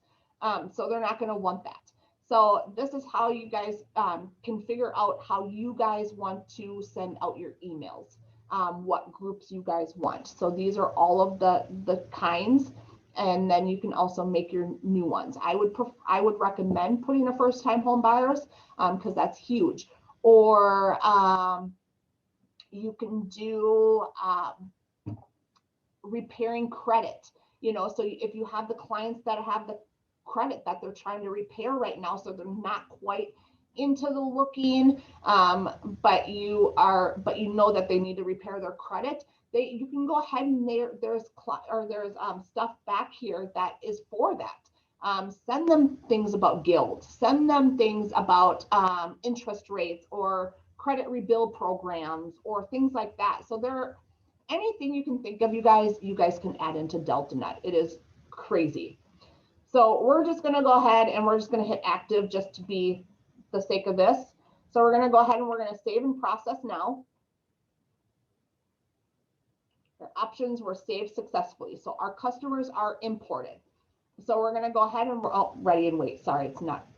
So they're not going to want that. So this is how you guys can figure out how you guys want to send out your emails, what groups you guys want. So these are all of the kinds, and then you can also make your new ones. I would recommend putting a first-time home buyers because that's huge. Or you can do repairing credit. So if you have the clients that have the credit that they're trying to repair right now, so they're not quite into the looking, but you know that they need to repair their credit, you can go ahead and there's stuff back here that is for that. Send them things about guilds, send them things about interest rates or credit rebuild programs or things like that. So anything you can think of, you guys can add into DeltaNet. It is crazy. So we're just going to go ahead and we're just going to hit active just to be the sake of this. So we're gonna go ahead and we're gonna save and process now. Our options were saved successfully. So our customers are imported. So we're gonna go ahead and we're ready and wait. Sorry, it's not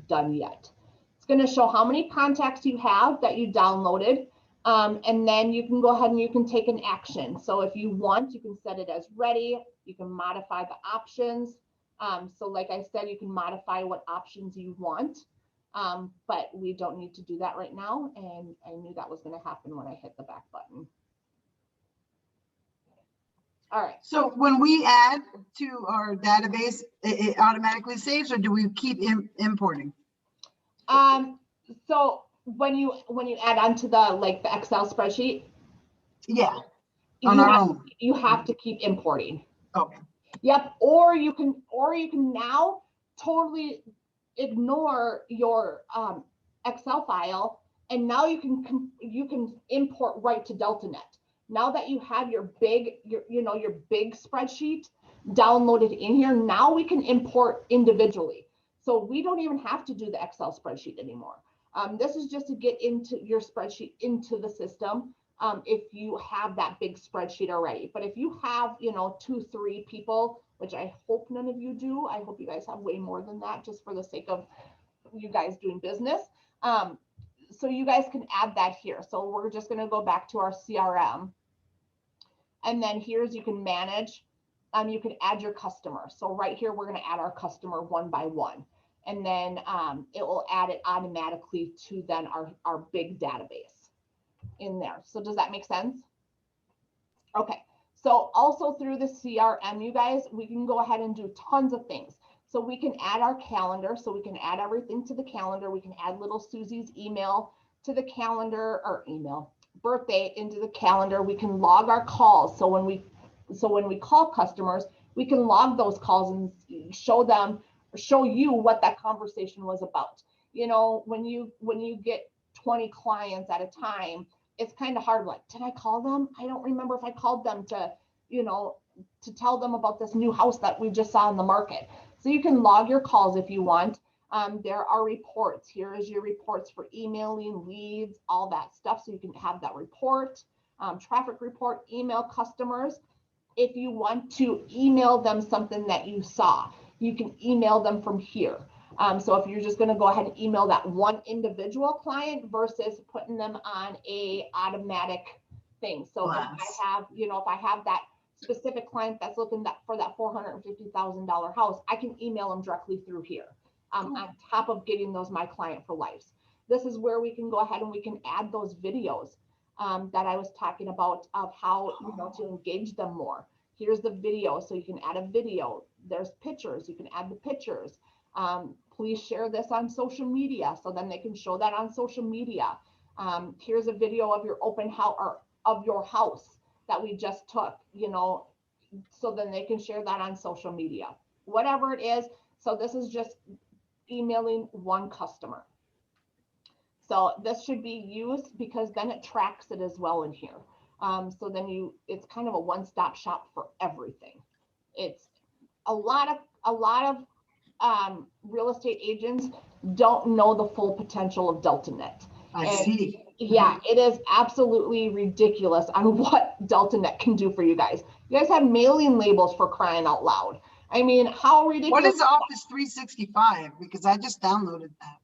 done yet. It's gonna show how many contacts you have that you downloaded. And then you can go ahead and you can take an action. So if you want, you can set it as ready. You can modify the options. So like I said, you can modify what options you want, but we don't need to do that right now. And I knew that was going to happen when I hit the back button. All right. So when we add to our database, it automatically saves, or do we keep importing? So when you add onto the Excel spreadsheet, Yeah, on our own. You have to keep importing. Okay. Yep. Or you can now totally ignore your Excel file, and now you can import right to DeltaNet. Now that you have your big spreadsheet downloaded in here, now we can import individually. So we don't even have to do the Excel spreadsheet anymore. This is just to get into your spreadsheet into the system. If you have that big spreadsheet already. But if you have, 2, 3 people, which I hope none of you do, I hope you guys have way more than that just for the sake of you guys doing business. So you guys can add that here. So we're just going to go back to our CRM. And then here's, you can manage, you can add your customer. So right here, we're going to add our customer one by one. And then it will add it automatically to then our big database in there. So does that make sense? Okay. So also through the CRM, you guys, we can go ahead and do tons of things. So we can add our calendar. So we can add everything to the calendar. We can add little Susie's email to the calendar, or birthday into the calendar. We can log our calls. So when we call customers, we can log those calls and show you what that conversation was about. When you get 20 clients at a time, it's kind of hard. Like, did I call them? I don't remember if I called them to tell them about this new house that we just saw in the market. So you can log your calls if you want. There are reports. Here is your reports for emailing, leads, all that stuff. So you can have that report, traffic report, email customers. If you want to email them something that you saw, you can email them from here. So if you're just going to go ahead and email that one individual client versus putting them on a automatic thing. So if I have that specific client that's looking for that $450,000 house, I can email them directly through here, on top of getting those My Client for Lives. This is where we can go ahead and we can add those videos that I was talking about of how to engage them more. Here's the video, so you can add a video. There's pictures, you can add the pictures. Please share this on social media, so then they can show that on social media. Here's a video of your open house, or of your house that we just took, so then they can share that on social media, whatever it is. So this is just emailing one customer. So this should be used because then it tracks it as well in here. So then it's kind of a one-stop shop for everything. It's a lot of real estate agents don't know the full potential of DeltaNet. I see. Yeah, it is absolutely ridiculous on what DeltaNet can do for you guys. You guys have mailing labels, for crying out loud. I mean, how ridiculous. What is Office 365? Because I just downloaded that.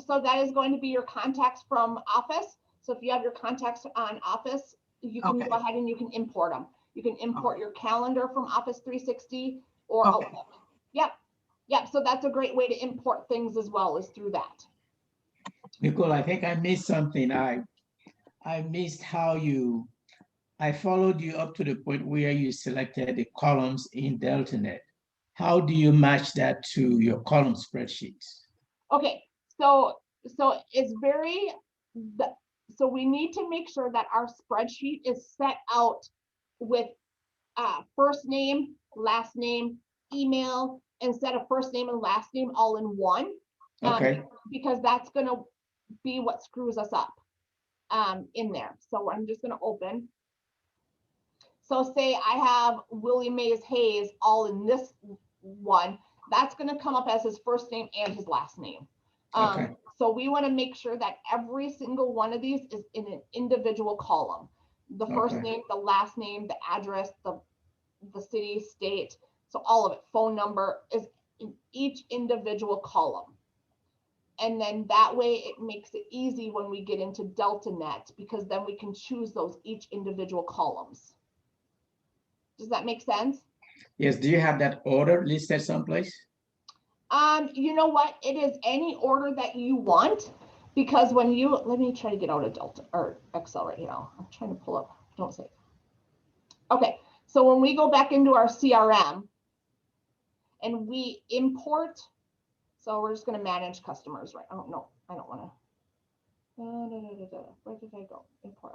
So that is going to be your contacts from Office. So if you have your contacts on Office, you can go ahead and you can import them. You can import your calendar from Office 360 or Outlook. Yep. So that's a great way to import things as well, is through that. Nicole, I think I missed something. I missed how I followed you up to the point where you selected the columns in DeltaNet. How do you match that to your column spreadsheets? Okay, so it's so we need to make sure that our spreadsheet is set out with first name, last name, email, instead of first name and last name all in one. Okay. Because that's going to be what screws us up in there. So I'm just going to open. So say I have Willie Mays Hayes all in this one. That's going to come up as his first name and his last name. Okay. So we want to make sure that every single one of these is in an individual column. The first Okay. name, the last name, the address, the city, state. So all of it, phone number is in each individual column. And then that way it makes it easy when we get into DeltaNet, because then we can choose those each individual columns. Does that make sense? Yes, do you have that order listed someplace? You know what? It is any order that you want, because when you, let me try to get out of Delta or Excel right now. I'm trying to pull up, don't say. Okay, so when we go back into our CRM and we import, so we're just going to manage customers, right? Oh, no, I don't want to. Where did I go? Import.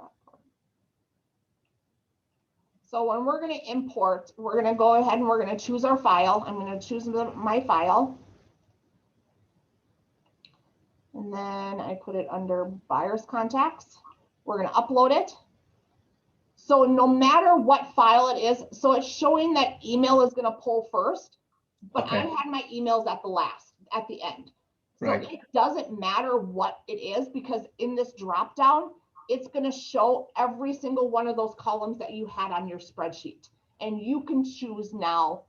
So when we're going to import, we're going to go ahead and we're going to choose our file. I'm going to choose my file. And then I put it under buyer's contacts. We're going to upload it. So no matter what file it is, so it's showing that email is going to pull first, but Okay. I had my emails at the end. So Right. it doesn't matter what it is, because in this drop down, it's going to show every single one of those columns that you had on your spreadsheet. And you can choose now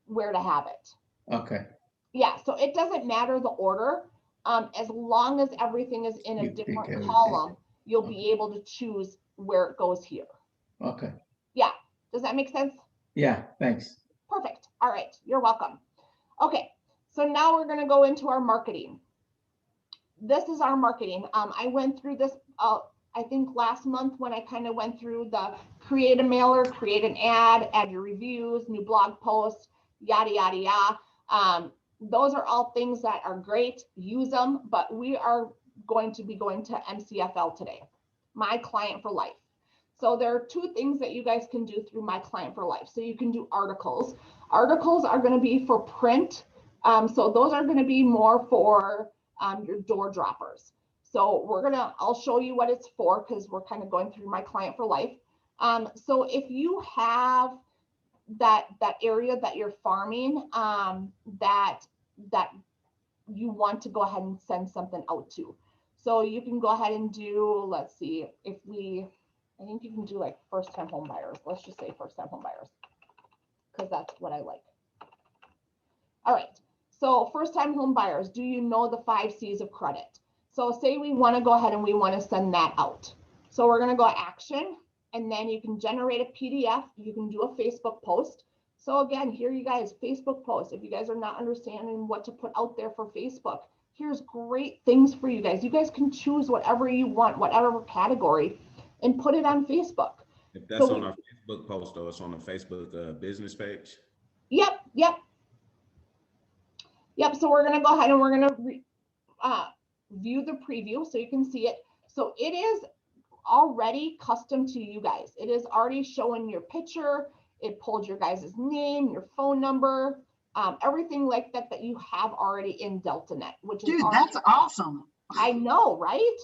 where to have it. Okay. Yeah, so it doesn't matter the order. As long as everything is in a You pick different everything. column, you'll be able to choose where it goes here. Okay. Yeah, does that make sense? Yeah, thanks. Perfect. All right, you're welcome. Okay, so now we're going to go into our marketing. This is our marketing. I went through this, I think last month, when I kind of went through the create a mailer, create an ad, add your reviews, new blog posts, yada, yada, yada. Those are all things that are great. Use them, but we are going to be going to MCFL today, My Client for Life. So there are two things that you guys can do through My Client for Life. So you can do articles. Articles are going to be for print. So those are going to be more for your door droppers. So I'll show you what it's for, because we're kind of going through My Client for Life. So if you have that area that you're farming, that you want to go ahead and send something out to. So you can go ahead and do, let's see, I think you can do like first time home buyers. Let's just say first time home buyers, because that's what I like. All right. So first time home buyers, do you know the 5 C's of credit? So say we want to go ahead and we want to send that out. So we're going to go action, and then you can generate a PDF. You can do a Facebook post. So again, here you guys, Facebook post. If you guys are not understanding what to put out there for Facebook, here's great things for you guys. You guys can choose whatever you want, whatever category, and put it on Facebook. If that's on our Facebook post, though, it's on the Facebook business page. Yep. So we're going to go ahead and we're going to view the preview so you can see it. So it is already custom to you guys. It is already showing your picture. It pulled your guys' name, your phone number, everything like that you have already in DeltaNet, which is that's awesome. I know, right?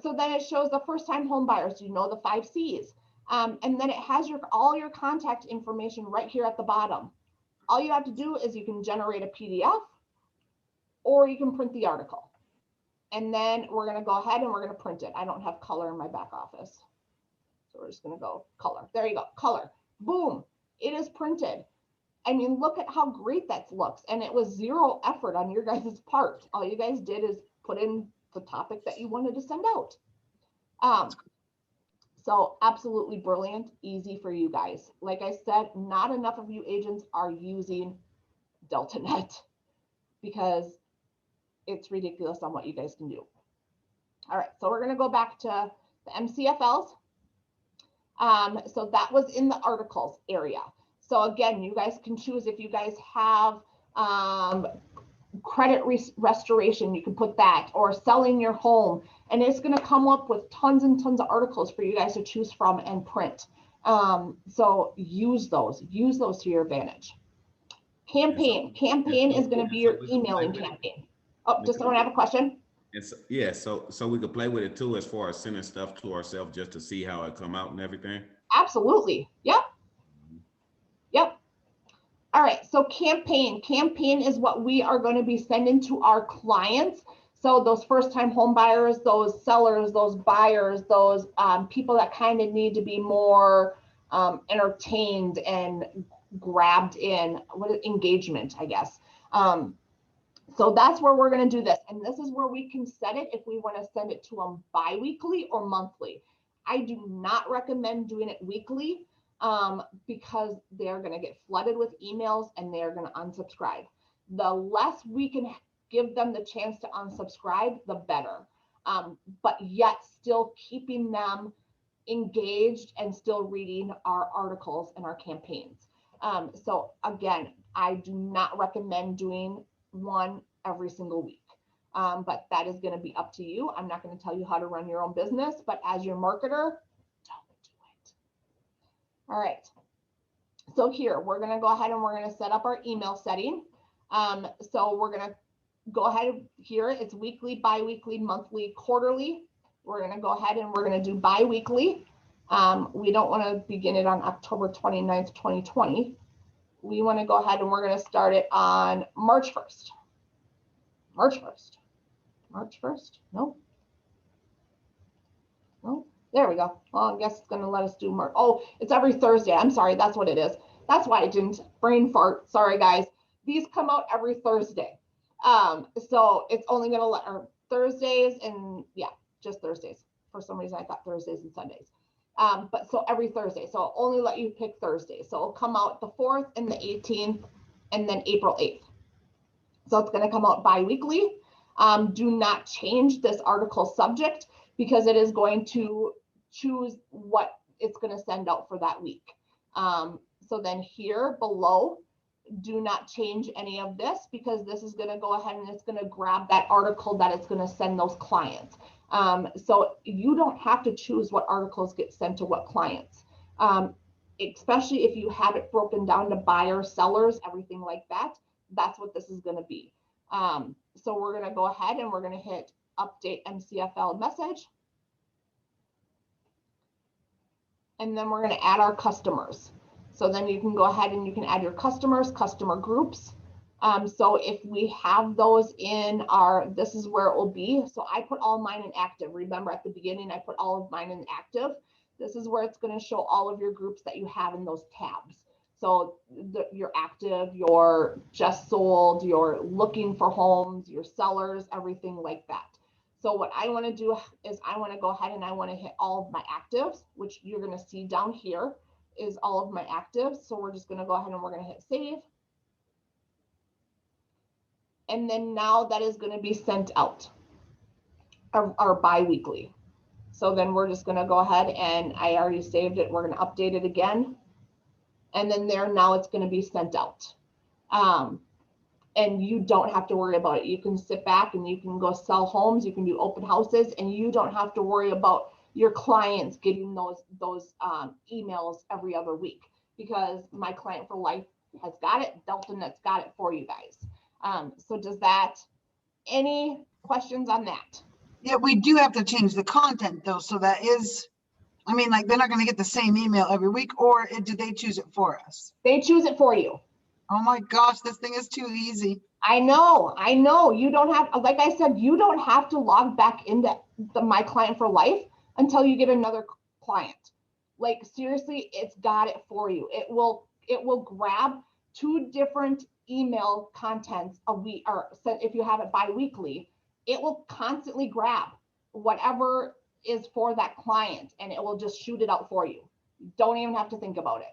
So then it shows the first time home buyers. You know the 5 C's. And then it has all your contact information right here at the bottom. All you have to do is you can generate a PDF, or you can print the article. And then we're going to go ahead and we're going to print it. I don't have color in my back office, so we're just going to go color. There you go, color. Boom, it is printed. I mean, look at how great that looks. And it was 0 effort on your guys' part. All you guys did is put in the topic that you wanted to send out. So absolutely brilliant, easy for you guys. Like I said, not enough of you agents are using DeltaNet, because it's ridiculous on what you guys can do. All right, so we're going to go back to the MCFLs. So that was in the articles area. So again, you guys can choose if you guys have credit restoration, you can put that, or selling your home, and it's going to come up with tons and tons of articles for you guys to choose from and print. So use those to your advantage. Campaign is going to be your emailing campaign. Oh, does someone have a question? Yeah, so we could play with it too, as far as sending stuff to ourselves just to see how it come out and everything. Absolutely. Yep. All right, so campaign is what we are going to be sending to our clients. So those first-time home buyers, those sellers, those buyers, those people that kind of need to be more entertained and grabbed in engagement, I guess. So that's where we're going to do this. And this is where we can set it if we want to send it to them bi-weekly or monthly. I do not recommend doing it weekly because they're going to get flooded with emails and they're going to unsubscribe. The less we can give them the chance to unsubscribe, the better. But yet still keeping them engaged and still reading our articles and our campaigns. So again, I do not recommend doing one every single week. But that is going to be up to you. I'm not going to tell you how to run your own business, but as your marketer, don't do it. All right. So here, we're going to go ahead and we're going to set up our email setting. So we're going to go ahead here. It's weekly, bi-weekly, monthly, quarterly. We're going to go ahead and we're going to do bi-weekly. We don't want to begin it on October 29th, 2020. We want to go ahead and we're going to start it on March 1st. March 1st. March 1st? No. No. There we go. Well, I guess it's going to let us do March. Oh, it's every Thursday. I'm sorry. That's what it is. That's why I didn't brain fart. Sorry, guys. These come out every Thursday. So it's only going to let our Thursdays and yeah, just Thursdays. For some reason, I thought Thursdays and Sundays. But so every Thursday. So I'll only let you pick Thursday. So it'll come out the 4th and the 18th and then April 8th. So it's going to come out bi-weekly. Do not change this article subject because it is going to choose what it's going to send out for that week. So then here below, do not change any of this because this is going to go ahead and it's going to grab that article that it's going to send those clients. So you don't have to choose what articles get sent to what clients, especially if you have it broken down to buyers, sellers, everything like that. That's what this is going to be. So we're going to go ahead and we're going to hit update MCFL message. And then we're going to add our customers. So then you can go ahead and you can add your customers, customer groups. So if we have those in our, this is where it will be. So I put all mine in active. Remember at the beginning, I put all of mine in active. This is where it's going to show all of your groups that you have in those tabs. So your active, your just sold, your looking for homes, your sellers, everything like that. So what I want to do is I want to go ahead and I want to hit all of my actives, which you're going to see down here is all of my actives. So we're just going to go ahead and we're going to hit save. And then now that is going to be sent out our bi-weekly. So then we're just going to go ahead and I already saved it. We're going to update it again. And then there, now it's going to be sent out. And you don't have to worry about it. You can sit back and you can go sell homes. You can do open houses and you don't have to worry about your clients getting those emails every other week because my client for life has got it. DeltaNet's got it for you guys. So does that, any questions on that? Yeah, we do have to change the content though. So that is, I mean, like they're not going to get the same email every week, or did they choose it for us? They choose it for you. Oh my gosh, this thing is too easy. I know. You don't have, like I said, you don't have to log back into my client for life until you get another client. Like seriously, it's got it for you. It will grab 2 different email contents a week, or if you have it bi-weekly, it will constantly grab whatever is for that client and it will just shoot it out for you. You don't even have to think about it.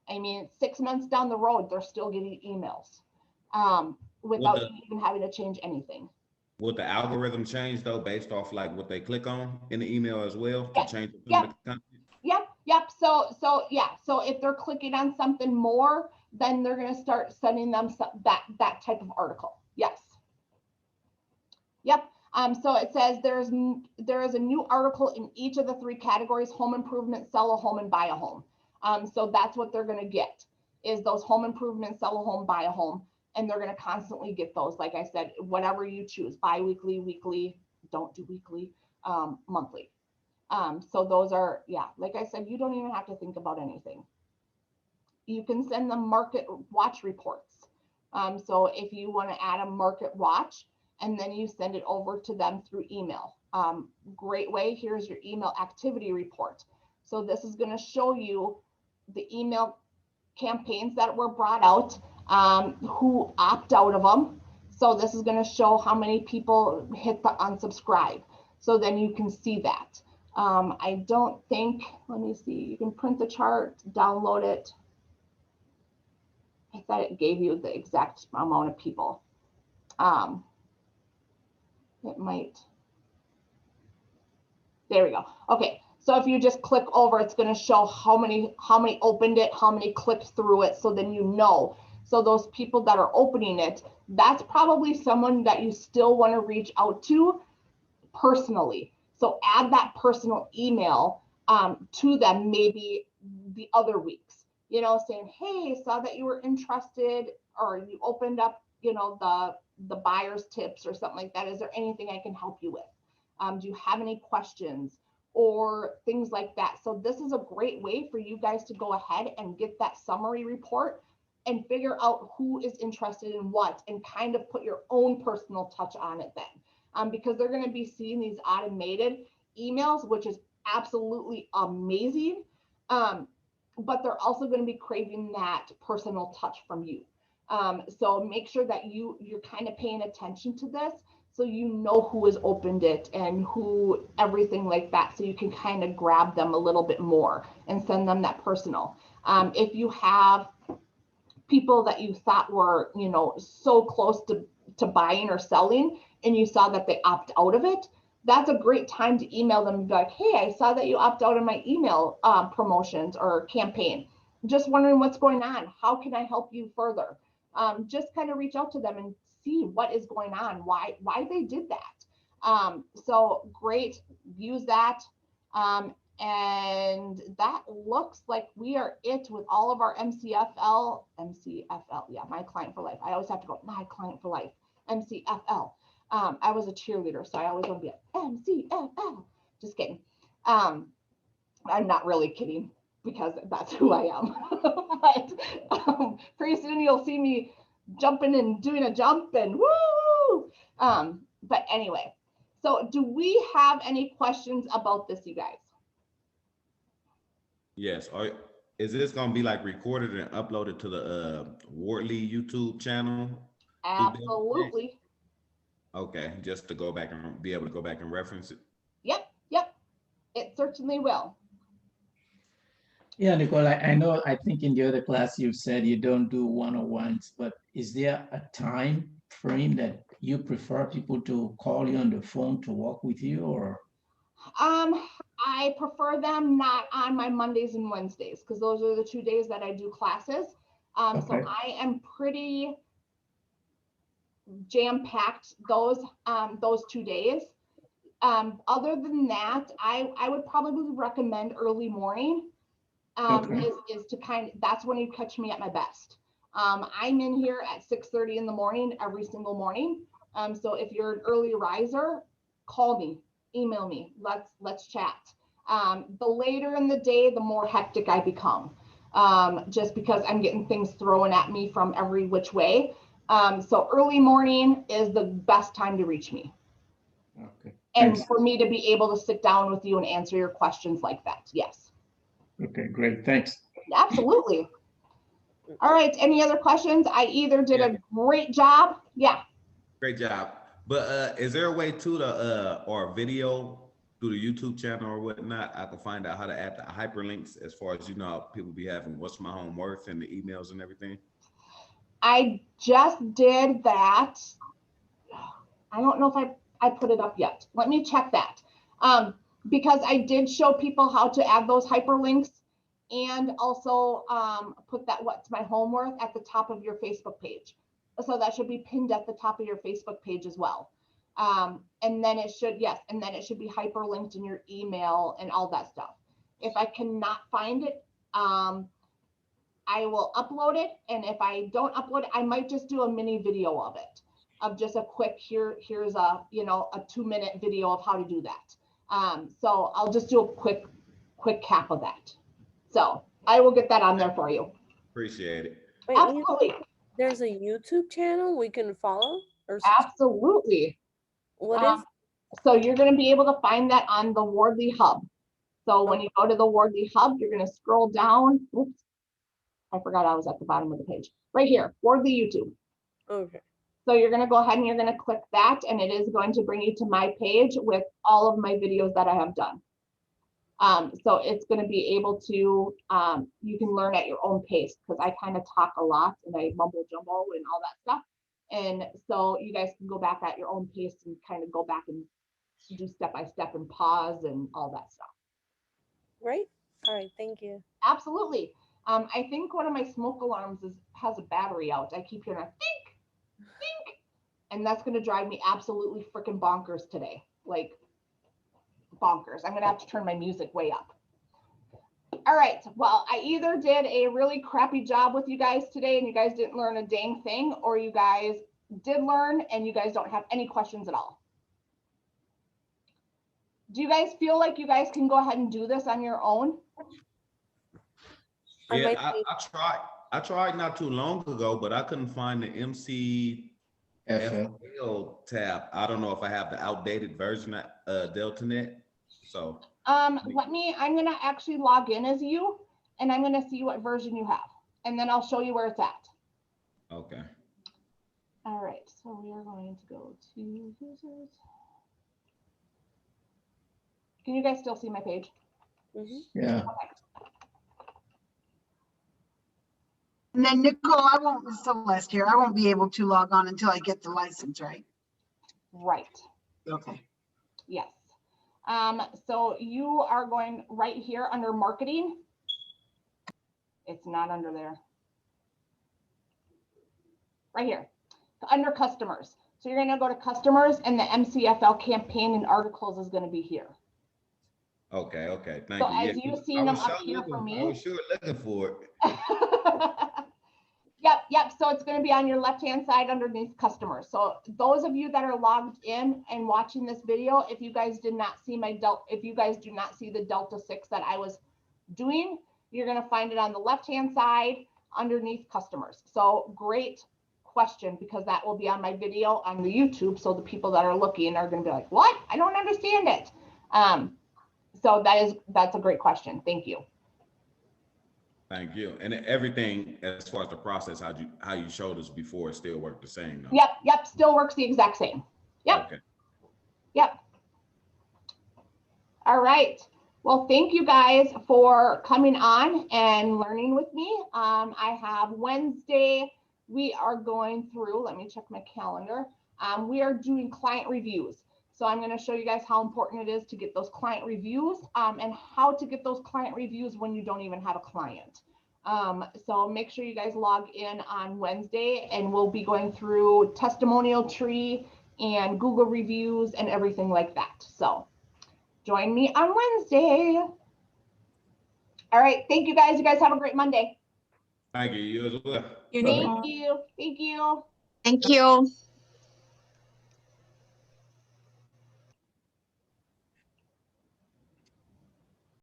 I mean, 6 months down the road, they're still getting emails without you even having to change anything. Would the algorithm change though, based off like what they click on in the email as well Yep. to change the Yep. content? Yep. So yeah. So if they're clicking on something more, then they're going to start sending them that type of article. Yes. Yep. So it says there is a new article in each of the 3 categories: home improvement, sell a home, and buy a home. So that's what they're going to get is those home improvement, sell a home, buy a home. And they're going to constantly get those. Like I said, whatever you choose, bi-weekly, weekly, don't do weekly, monthly. So those are, yeah, like I said, you don't even have to think about anything. you can send them market watch reports. So if you want to add a market watch and then you send it over to them through email. Great way, here's your email activity report. So this is going to show you the email campaigns that were brought out, who opt out of them. So this is going to show how many people hit the unsubscribe. So then you can see that. I don't think, let me see, you can print the chart, download it. I thought it gave you the exact amount of people. It might. There we go. Okay, so if you just click over, it's going to show how many opened it, how many clicked through it. So then you know. So those people that are opening it, that's probably someone that you still want to reach out to personally. So add that personal email to them maybe the other weeks, you know, saying, hey, saw that you were interested, or you opened up, you know, the buyer's tips or something like that. Is there anything I can help you with? Do you have any questions or things like that? So this is a great way for you guys to go ahead and get that summary report and figure out who is interested in what, and kind of put your own personal touch on it then. Because they're going to be seeing these automated emails, which is absolutely amazing. But they're also going to be craving that personal touch from you. So make sure that you're kind of paying attention to this, so you know who has opened it and who, everything like that, so you can kind of grab them a little bit more and send them that personal. If you have people that you thought were, you know, so close to buying or selling, and you saw that they opt out of it, that's a great time to email them and be like, hey, I saw that you opt out of my email promotions or campaign. Just wondering what's going on. How can I help you further? Just kind of reach out to them and see what is going on, why they did that. So great, use that. And that looks like we are it with all of our MCFL, yeah, my client for life. I always have to go, my client for life, MCFL. I was a cheerleader, so I always want to be like, MCFL. Just kidding. I'm not really kidding, because that's who I am. But pretty soon you'll see me jumping and doing a jump and woo! But anyway, so do we have any questions about this, you guys? Yes. Is this gonna be like recorded and uploaded to the Wardley YouTube channel? Absolutely. Okay, just to go back and be able to go back and reference it. Yep. It certainly will. Yeah, Nicole, I know, I think in the other class you've said you don't do one-on-ones, but is there a time frame that you prefer people to call you on the phone to work with you, or? I prefer them not on my Mondays and Wednesdays, because those are the 2 days that I do classes. Okay. So I am pretty jam-packed those 2 days. Other than that, I would probably recommend early morning. Okay. Is to that's when you catch me at my best. I'm in here at 6:30 in the morning every single morning. So if you're an early riser, call me, email me, let's chat. The later in the day, the more hectic I become, just because I'm getting things thrown at me from every which way. So early morning is the best time to reach me. Okay. And Thanks. for me to be able to sit down with you and answer your questions like that. Yes. Okay, great. Thanks. Absolutely. All right. Any other questions? I either did a great job. Yeah. Great job. But is there a way to the or video through the YouTube channel or whatnot? I can find out how to add the hyperlinks, as far as, you know, people be having what's my home worth and the emails and everything. I just did that. I don't know if I put it up yet. Let me check that. Because I did show people how to add those hyperlinks, and also put that what's my home worth at the top of your Facebook page. So that should be pinned at the top of your Facebook page as well. And then it should, yes, and then it should be hyperlinked in your email and all that stuff. If I cannot find it, I will upload it. And if I don't upload it, I might just do a mini video of it, of just a quick, here's a, you know, a 2-minute video of how to do that. So I'll just do a quick cap of that. So I will get that on there for you. Appreciate it. Wait, Absolutely. there's a YouTube channel we can follow or subscribe? Absolutely. What is? So you're going to be able to find that on the Wardley Hub. So when you go to the Wardley Hub, you're going to scroll down. Oops, I forgot I was at the bottom of the page. Right here, Wardley YouTube. Okay. So you're going to go ahead and you're going to click that, and it is going to bring you to my page with all of my videos that I have done. So it's going to be able to, you can learn at your own pace, because I kind of talk a lot and I mumble jumble and all that stuff. And so you guys can go back at your own pace and kind of go back and do step by step and pause and all that stuff. Right. All right. Thank you. Absolutely. I think one of my smoke alarms has a battery out. I keep hearing a think, think, and that's going to drive me absolutely freaking bonkers today. Like bonkers. I'm going to have to turn my music way up. All right. Well, I either did a really crappy job with you guys today and you guys didn't learn a dang thing, or you guys did learn and you guys don't have any questions at all. Do you guys feel like you guys can go ahead and do this on your own? Yeah, I tried not too long ago, but I couldn't find the MCFL tab. I don't know if I have the outdated version of DeltaNet. So I'm gonna actually log in as you, and I'm gonna see what version you have, and then I'll show you where it's at. okay. All right, so we are going to go to users. Can you guys still see my page? Yeah. Okay. And then Nicole, Celeste here, I won't be able to log on until I get the license, right? Right. Okay. Yes. So you are going right here under marketing. It's not under there. Right here, under customers. So you're gonna go to customers, and the MCFL campaign and articles is gonna be here. Okay, okay. Thank So you. as you've seen them up here for me. I was sure looking for it. Yep. So it's going to be on your left-hand side underneath customers. So those of you that are logged in and watching this video, if you guys did not see if you guys do not see the Delta 6 that I was doing, you're going to find it on the left-hand side underneath customers. So great question, because that will be on my video on the YouTube. So the people that are looking are going to be like, what? I don't understand it. So that's a great question. Thank you. Thank you. And everything as far as the process, how you showed us before, it still worked the same though. Yep. Still works the exact same. Yep. Okay. Yep. All right. Well, thank you guys for coming on and learning with me. I have Wednesday. We are going through, let me check my calendar. We are doing client reviews. So I'm going to show you guys how important it is to get those client reviews, and how to get those client reviews when you don't even have a client. So make sure you guys log in on Wednesday, and we'll be going through testimonial tree and Google reviews and everything like that. So join me on Wednesday. All right. Thank you guys. You guys have a great Monday. Thank you. You as well. Thank you. Thank you. Thank you.